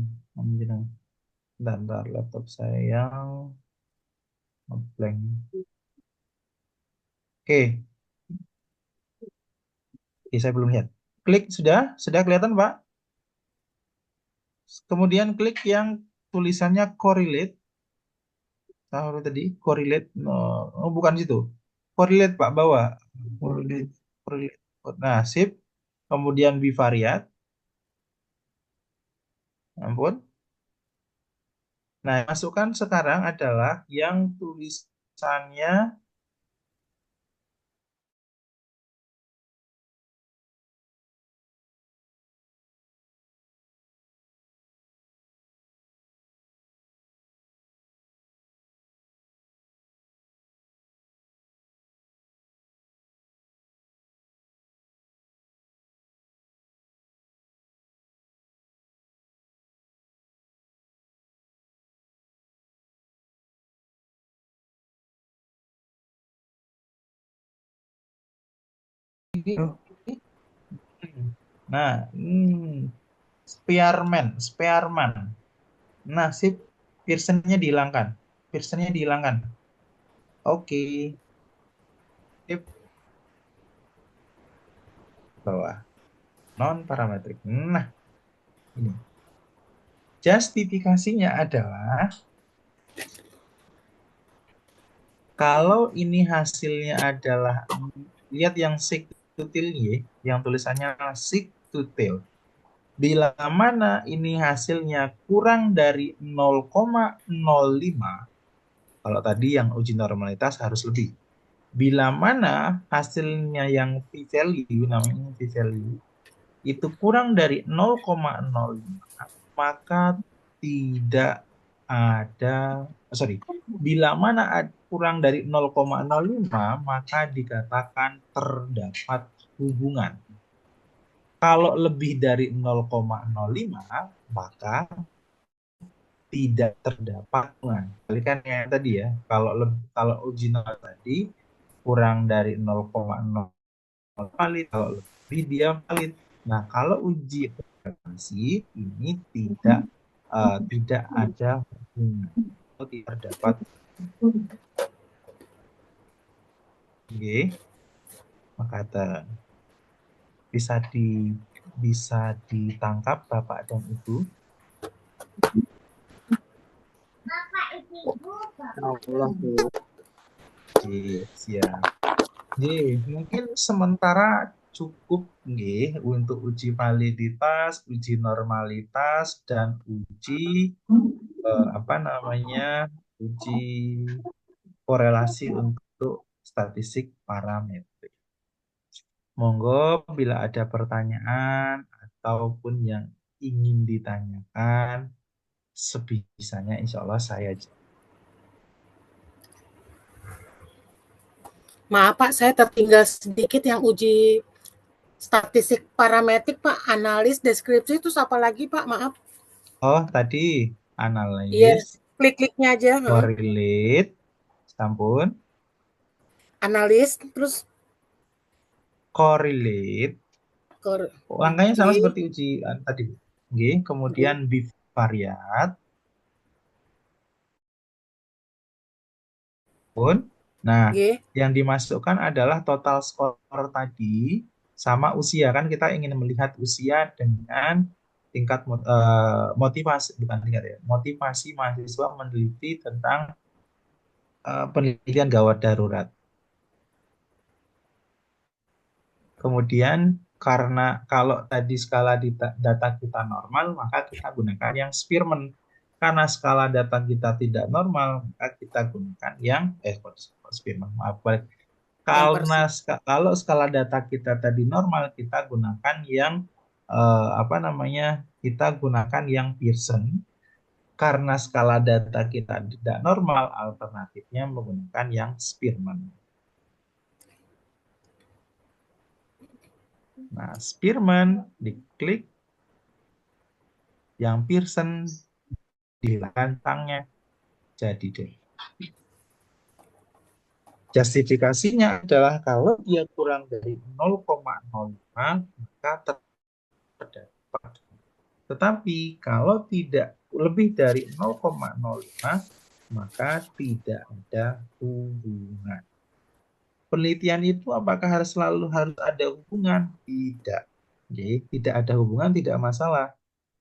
Bentar, laptop saya yang ngeblank. Oke. Oke, saya belum lihat. Klik sudah kelihatan, Pak. Kemudian klik yang tulisannya correlate. Tahu tadi correlate? Oh, bukan situ. Correlate, Pak, bawah. Correlate. Nah, sip. Kemudian bivariate. Ampun. Nah, yang masukkan sekarang adalah yang tulisannya Oh, Nah, Spearman. Nah, sip. Pearson-nya dihilangkan. Oke. Sip. Bawah. Non-parametrik. Nah, ini. Justifikasinya adalah kalau ini hasilnya adalah, lihat yang seek to tail Y, yang tulisannya seek to tail. Bila mana ini hasilnya kurang dari 0,05, kalau tadi yang uji normalitas harus lebih. Bila mana hasilnya yang p-value, namanya p-value, itu kurang dari 0,05, maka tidak ada, bila mana kurang dari 0,05, maka dikatakan terdapat hubungan. Kalau lebih dari 0,05, maka tidak terdapat hubungan. Kan yang tadi ya, kalau uji nol tadi kurang dari 0,0 valid, kalau lebih dia valid. Nah, kalau uji frekuensi ini tidak ada hubungan, atau tidak terdapat. Oke, maka bisa ditangkap Bapak dan Ibu. Oke, siap. Oke, mungkin sementara cukup nggih untuk uji validitas, uji normalitas, dan uji uji korelasi untuk statistik parametrik. Monggo bila ada pertanyaan ataupun yang ingin ditanyakan, sebisanya insya Allah saya jawab. Maaf Pak, saya tertinggal sedikit yang uji statistik parametrik Pak, analis, deskripsi itu apa lagi Pak? Maaf. Oh, tadi analis. Iya, klik-kliknya aja. Correlate, sampun. Analis, terus correlate. Langkahnya sama seperti uji tadi. Oke, kemudian bivariate. Nah, yang dimasukkan adalah total skor tadi sama usia. Kan kita ingin melihat usia dengan tingkat motivasi mahasiswa meneliti tentang penelitian gawat darurat. Kemudian karena kalau tadi skala data kita normal, maka kita gunakan yang Spearman. Karena skala data kita tidak normal, maka kita gunakan yang Spearman, maaf. Karena kalau skala data kita tadi normal, kita gunakan yang kita gunakan yang Pearson. Karena skala data kita tidak normal, alternatifnya menggunakan yang Spearman. Nah, Spearman diklik, yang Pearson dihilangkan tangnya, jadi deh. Justifikasinya adalah kalau dia kurang dari 0,05 maka terdapat. Tetapi kalau tidak lebih dari 0,05 maka tidak ada hubungan. Penelitian itu apakah selalu harus ada hubungan? Tidak. Jadi tidak ada hubungan tidak masalah.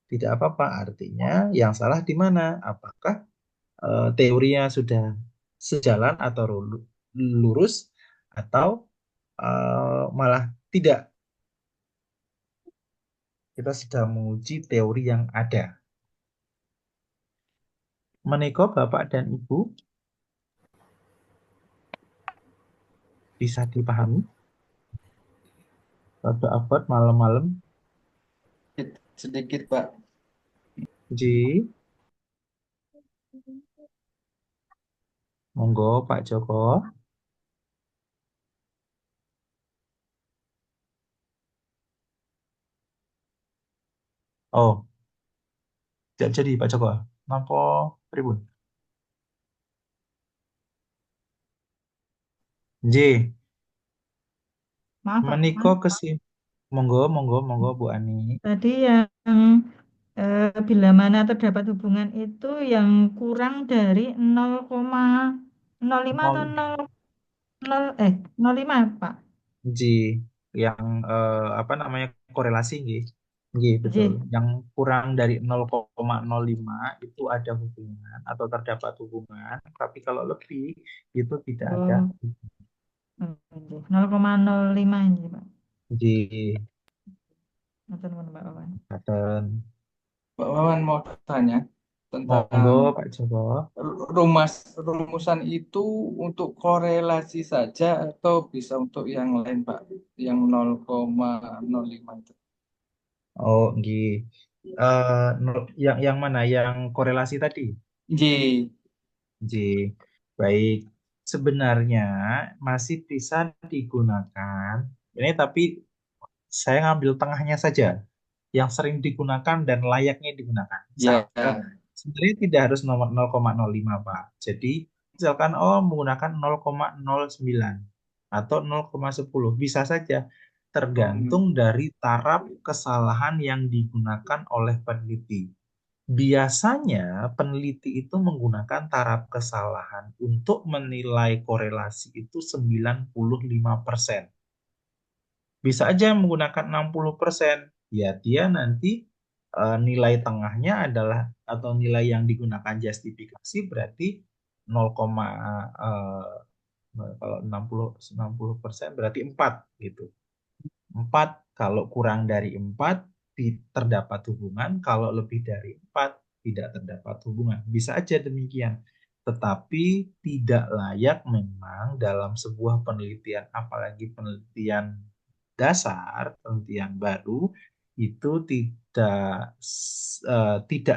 Tidak apa-apa. Artinya yang salah di mana? Apakah teorinya sudah sejalan atau lurus atau malah tidak? Kita sedang menguji teori yang ada. Menika Bapak dan Ibu bisa dipahami? Rada abot malam-malam. Sedikit, Pak. Ji. Monggo Pak Joko. Oh. Tidak jadi Pak Joko. Napa pripun? J. Maaf, Pak. Menika monggo Bu Ani. Tadi yang bila mana terdapat hubungan itu yang kurang dari 0,05 atau 0,05 Pak. J. Yang korelasi nggih. Nggih, betul. Yang kurang dari 0,05 itu ada hubungan atau terdapat hubungan, tapi kalau lebih itu tidak ada. 0,05 ini Pak. J. Pak Wawan mau tanya tentang Monggo Pak Joko. rumusan itu untuk korelasi saja atau bisa untuk yang lain Pak, yang 0,05 itu. Oh, nggih. Yang mana? Yang korelasi tadi? J. Baik. Sebenarnya masih bisa digunakan. Ini tapi saya ngambil tengahnya saja. Yang sering digunakan dan layaknya digunakan. Sebenarnya tidak harus nomor 0,05 Pak. Jadi misalkan menggunakan 0,09 atau 0,10 bisa saja. Tergantung dari taraf kesalahan yang digunakan oleh peneliti. Biasanya peneliti itu menggunakan taraf kesalahan untuk menilai korelasi itu 95%. Bisa aja menggunakan 60%. Ya, dia nanti nilai tengahnya adalah atau nilai yang digunakan justifikasi berarti 0, kalau 60% berarti 4 gitu. 4 kalau kurang dari 4 terdapat hubungan, kalau lebih dari 4 tidak terdapat hubungan. Bisa aja demikian. Tetapi tidak layak memang dalam sebuah penelitian, apalagi penelitian dasar, penelitian baru, itu tidak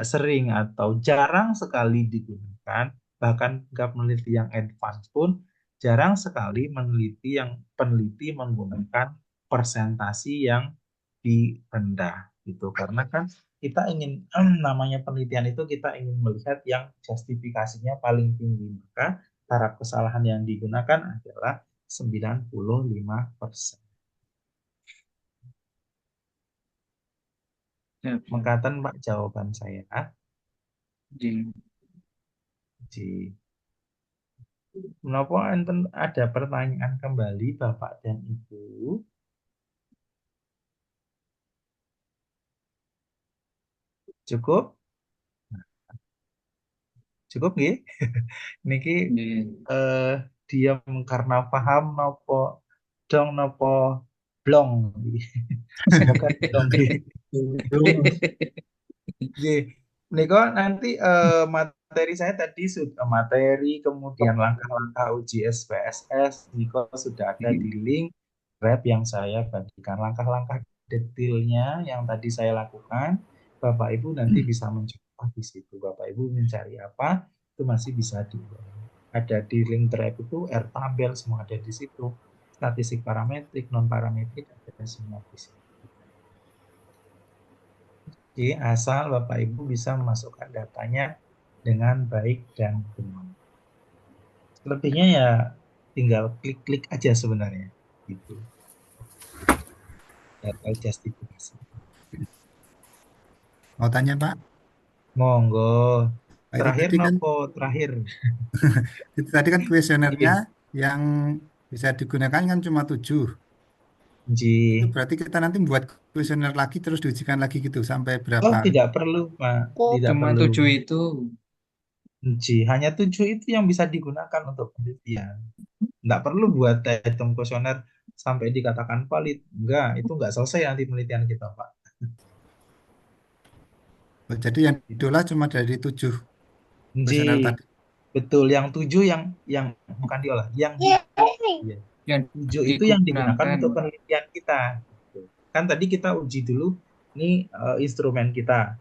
sering atau jarang sekali digunakan, bahkan peneliti yang advance pun jarang sekali peneliti menggunakan persentasi yang rendah gitu, karena kan kita ingin namanya penelitian itu kita ingin melihat yang justifikasinya paling tinggi, maka taraf kesalahan yang digunakan adalah 95%. Mengatakan Pak jawaban saya. Menapa enten ada pertanyaan kembali Bapak dan Ibu? Cukup? Cukup nggih? Niki diam karena paham nopo dong nopo blong. Semoga blong hidung. Nggih. Menika nanti materi saya tadi sudah materi, kemudian langkah-langkah uji SPSS Niko sudah ada di link Grab yang saya bagikan. Langkah-langkah detailnya yang tadi saya lakukan, Bapak Ibu nanti bisa mencoba di situ. Bapak Ibu mencari apa, itu masih bisa ada di link Drive itu, tabel semua ada di situ. Statistik parametrik, non parametrik ada semua di situ. Jadi asal Bapak Ibu bisa memasukkan datanya dengan baik dan benar. Selebihnya ya tinggal klik-klik aja sebenarnya gitu. Data justifikasi. Mau tanya Pak? Monggo. Itu Terakhir tadi kan nopo terakhir. itu tadi kan kuesionernya yang bisa digunakan kan cuma 7. Ji. Itu berarti kita nanti buat kuesioner lagi terus diujikan lagi gitu sampai Oh, berapa? tidak perlu, Pak. Tidak Cuma perlu. 7 itu. Ji, hanya 7 itu yang bisa digunakan untuk penelitian. Nggak perlu buat item kuesioner sampai dikatakan valid. Itu nggak selesai nanti penelitian kita, Pak. Oh, jadi yang diolah cuma dari 7 kuesioner Ji, tadi. betul. Yang 7 yang bukan diolah, yang Yang 7 itu yang digunakan digunakan. untuk penelitian kita. Kan tadi kita uji dulu nih instrumen kita.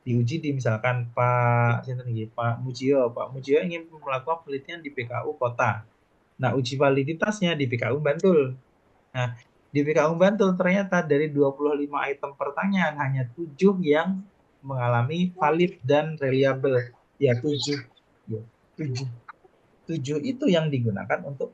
Diuji di misalkan Pak Mujio ingin melakukan penelitian di PKU Kota. Nah, uji validitasnya di PKU Bantul. Nah, di PKU Bantul ternyata dari 25 item pertanyaan hanya 7 yang mengalami valid dan reliable. Ya, 7. Ya, 7. 7 itu yang digunakan untuk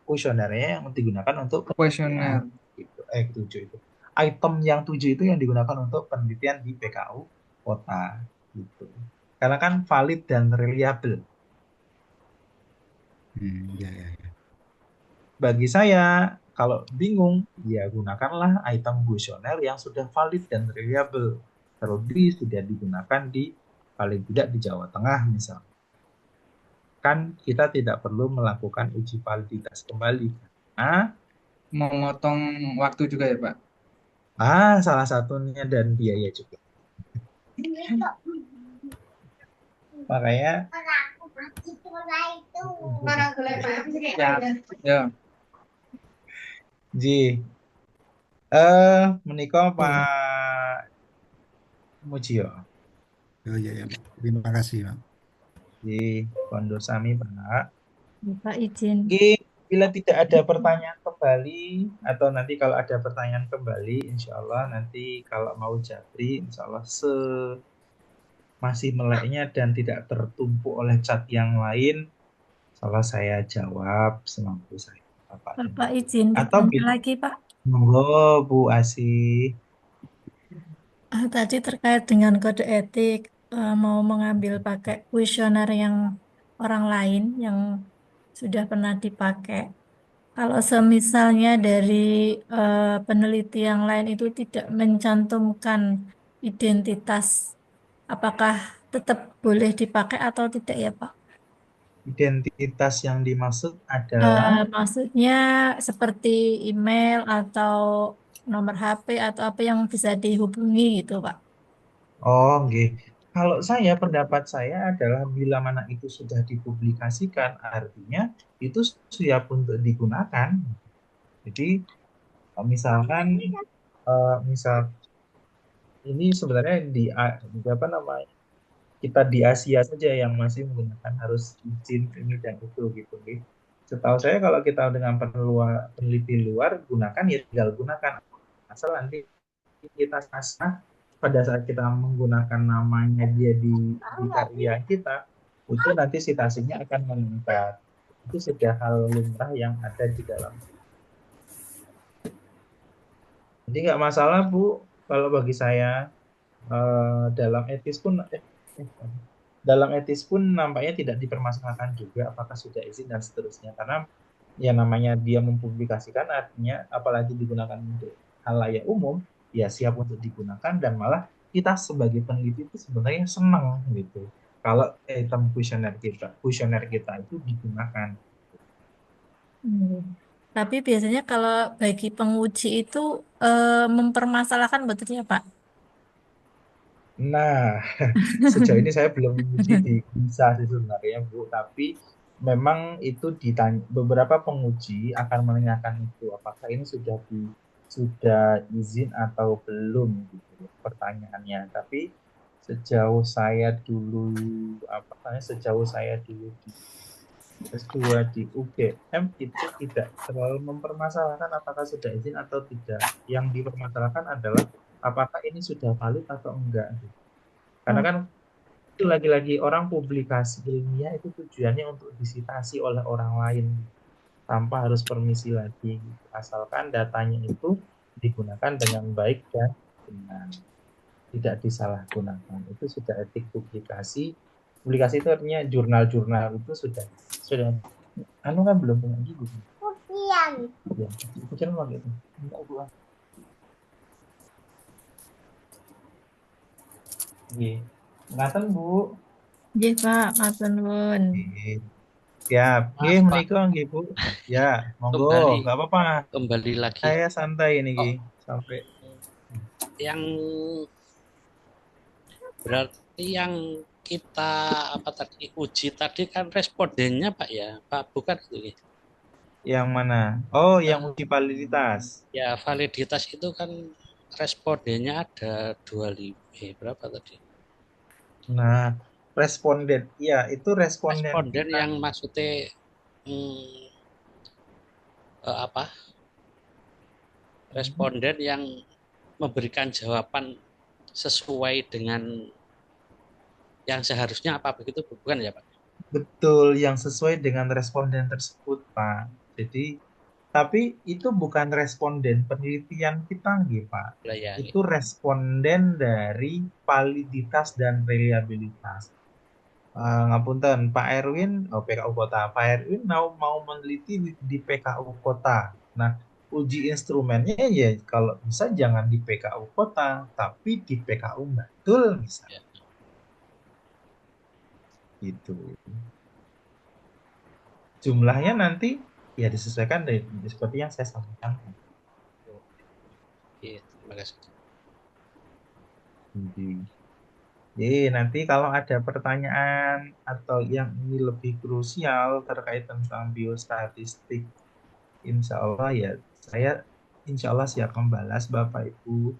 kuesionernya yang digunakan untuk Kuesioner. gitu. 7 itu. Item yang 7 itu yang digunakan untuk penelitian di PKU Kota gitu. Karena kan valid dan reliable. Ya. Bagi saya, kalau bingung, ya gunakanlah item kuesioner yang sudah valid dan reliable. Terlebih sudah digunakan di paling tidak di Jawa Tengah misalnya. Kan kita tidak perlu melakukan uji validitas kembali. Memotong waktu juga ya Pak? Salah satunya dan biaya juga. Makanya ya. Ji, menikah Pak Mujio. Oh iya, terima kasih Pak. Ji, kondur sami Pak. Pak izin. Bila tidak ada pertanyaan kembali atau nanti kalau ada pertanyaan kembali, insya Allah nanti kalau mau japri, insya Allah masih meleknya dan tidak tertumpuk oleh chat yang lain, insya Allah saya jawab semampu saya. Bapak izin atau bertanya lagi Pak. Monggo Bu Asi. Tadi terkait dengan kode etik, mau mengambil pakai kuesioner yang orang lain yang sudah pernah dipakai. Kalau semisalnya dari peneliti yang lain itu tidak mencantumkan identitas, apakah tetap boleh dipakai atau tidak ya Pak? Identitas yang dimaksud adalah? Maksudnya seperti email atau nomor HP atau apa yang bisa dihubungi gitu Pak. Oh, oke. Kalau pendapat saya adalah bila mana itu sudah dipublikasikan, artinya itu siap untuk digunakan. Jadi, misalkan, misal ini sebenarnya kita di Asia saja yang masih menggunakan harus izin ini dan itu gitu. Setahu saya kalau kita dengan peneliti luar gunakan ya tinggal gunakan asal nanti kita sah pada saat kita menggunakan namanya dia di karya kita, itu nanti citasinya akan meningkat. Itu sudah hal lumrah yang ada di dalam. Jadi nggak masalah Bu, kalau bagi saya dalam etis pun nampaknya tidak dipermasalahkan juga apakah sudah izin dan seterusnya, karena ya namanya dia mempublikasikan artinya apalagi digunakan untuk halayak umum ya siap untuk digunakan dan malah kita sebagai peneliti itu sebenarnya senang gitu kalau item kuesioner kita itu digunakan. Tapi biasanya kalau bagi penguji itu mempermasalahkan betul ya, Pak? Nah, sejauh ini saya belum menguji di bisa sih sebenarnya, Bu. Tapi memang itu ditanya, beberapa penguji akan menanyakan itu, apakah ini sudah izin atau belum gitu pertanyaannya. Tapi sejauh saya dulu sejauh saya dulu di S2 di UGM itu tidak terlalu mempermasalahkan apakah sudah izin atau tidak. Yang dipermasalahkan adalah apakah ini sudah valid atau enggak gitu. Karena kan itu lagi-lagi orang publikasi ilmiah itu tujuannya untuk disitasi oleh orang lain tanpa harus permisi lagi gitu. Asalkan datanya itu digunakan dengan baik dan benar, tidak disalahgunakan. Itu sudah etik publikasi. Publikasi itu artinya jurnal-jurnal itu sudah anu kan belum punya gitu. Ya, kucing lo gitu. Enggak gua. Nggih. Ngaten, Bu. Nggih, Pak, matur nuwun. Nggih. Siap. Nggih, Maaf, Pak. menika nggih, Bu. Ya, monggo, Kembali enggak apa-apa. kembali lagi. Saya santai ini Oh, sampai yang berarti yang kita apa tadi uji tadi kan respondennya Pak ya, Pak bukan itu ya. yang mana? Oh, yang uji validitas. Ya validitas itu kan respondennya ada 25 berapa tadi? Nah, responden. Iya, itu responden Responden kita. yang maksudnya apa? Responden yang memberikan jawaban sesuai dengan yang seharusnya apa begitu bukan ya Pak? Betul, yang sesuai dengan responden tersebut, Pak. Jadi, tapi itu bukan responden penelitian kita, nggih, Pak. Lah ya, Itu responden dari validitas dan reliabilitas. Ngapunten, Pak Erwin, PKU Kota. Pak Erwin mau meneliti di PKU Kota. Nah, uji instrumennya ya kalau bisa jangan di PKU Kota, tapi di PKU Bantul misalnya. Gitu. Jumlahnya nanti ya disesuaikan dari seperti yang saya sampaikan. Iya, terima kasih. Jadi nanti kalau ada pertanyaan atau yang ini lebih krusial terkait tentang biostatistik, insya Allah ya saya insya Allah siap membalas Bapak Ibu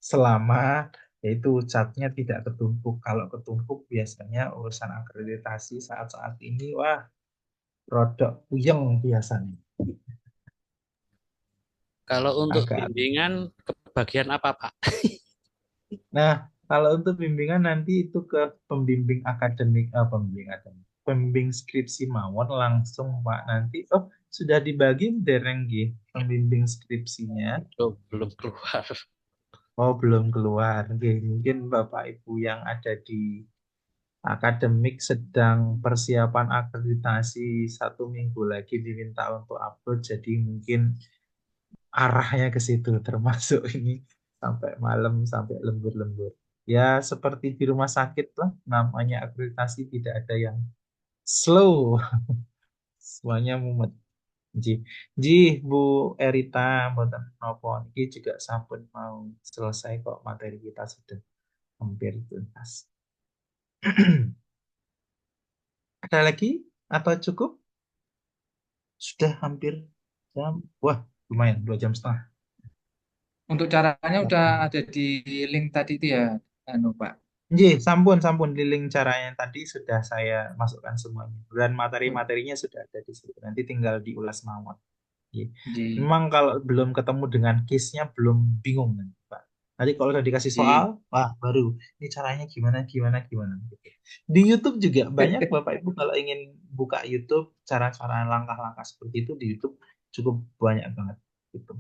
selama yaitu catnya tidak ketumpuk. Kalau ketumpuk biasanya urusan akreditasi saat-saat ini wah rodok puyeng biasanya. Kalau untuk Agak. bimbingan ke bagian apa Pak? Nah, kalau untuk bimbingan nanti itu ke pembimbing akademik, pembimbing skripsi mawon langsung Pak nanti. Oh, sudah dibagi dereng nggih pembimbing skripsinya. Belum keluar. Oh, belum keluar. Nggih, mungkin Bapak Ibu yang ada di akademik sedang persiapan akreditasi 1 minggu lagi diminta untuk upload, jadi mungkin arahnya ke situ, termasuk ini sampai malam, sampai lembur-lembur. Ya, seperti di rumah sakit lah, namanya akreditasi tidak ada yang slow. Semuanya mumet. Bu Erita, mboten napa niki juga sampun mau selesai kok, materi kita sudah hampir tuntas. Ada lagi atau cukup? Sudah hampir jam. Wah, lumayan 2,5 jam. Untuk caranya udah ada di link tadi itu ya, Pak. Nggih, sampun di link caranya tadi sudah saya masukkan semuanya. Dan materi-materinya sudah ada di situ. Nanti tinggal diulas mawon. Memang kalau belum ketemu dengan case-nya belum bingung kan, Pak. Nanti kalau udah dikasih soal, wah baru ini caranya gimana. Di YouTube juga banyak Bapak Ibu kalau ingin buka YouTube cara-cara langkah-langkah seperti itu di YouTube cukup banyak banget gitu.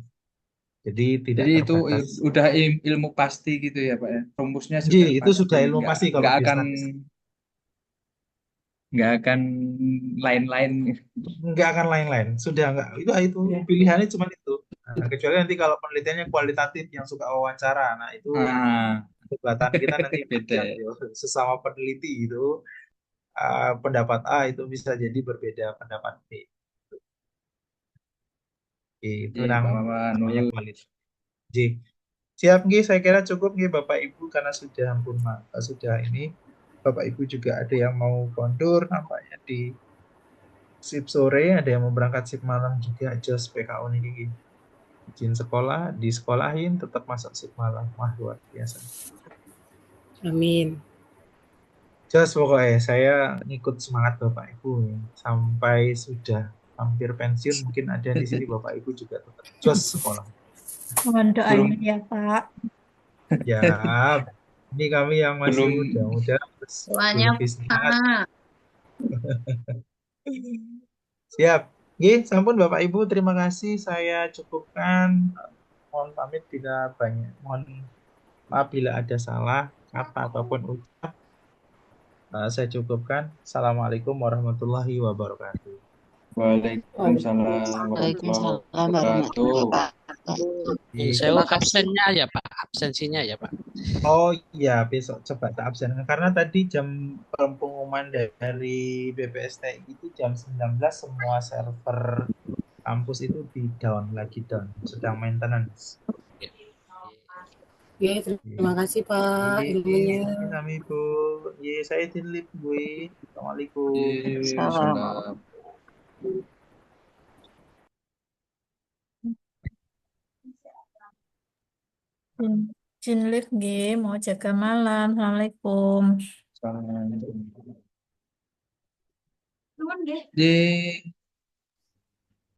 Jadi tidak itu terbatas. udah ilmu pasti gitu ya Pak ya. Rumusnya sudah Itu pasti. sudah ilmu pasti kalau nggak akan lain-lain. Nggak akan lain-lain. Sudah nggak itu pilihannya cuma itu. Nah, kecuali nanti kalau penelitiannya kualitatif yang suka wawancara, nah itu perdebatan kita nanti beda. Sesama peneliti itu pendapat A itu bisa jadi berbeda pendapat B. Itu Iya, Pak Maman. namanya Nuhun. kualitas. Ji. Siap nggih, saya kira cukup nggih Bapak Ibu karena sudah sudah ini Bapak Ibu juga ada yang mau kondur nampaknya di sip sore, ada yang mau berangkat sip malam juga jos PKU ini izin sekolah, disekolahin tetap masuk sip malam. Wah, luar biasa. Amin. Jos pokoknya saya ngikut semangat Bapak Ibu ya. Sampai sudah hampir pensiun mungkin ada di sini Bapak Ibu juga tetap jos sekolah. Mohon doanya Belum ya Pak. Ya, ini kami yang masih belum muda-muda terus Doanya lebih semangat. Pak. Siap. Nggih, sampun Bapak Ibu, terima kasih. Saya cukupkan. Mohon pamit bila banyak. Mohon maaf bila ada salah kata ataupun ucap. Saya cukupkan. Assalamualaikum warahmatullahi wabarakatuh. Waalaikumsalam warahmatullahi Waalaikumsalam wabarakatuh. warahmatullahi wabarakatuh. Saya Terima kasih. absennya ya Pak, absensinya ya Pak. Oh iya, besok coba tak absen. Karena tadi jam pengumuman dari BPST itu jam 19 semua server kampus itu di down, lagi down. Sedang maintenance. Ya, terima kasih Pak ilmunya. Kami Bu. Ye, saya izin live Bu. Assalamualaikum. Salam. Izin live nggih, mau jaga malam. Assalamualaikum. Salam. Ye.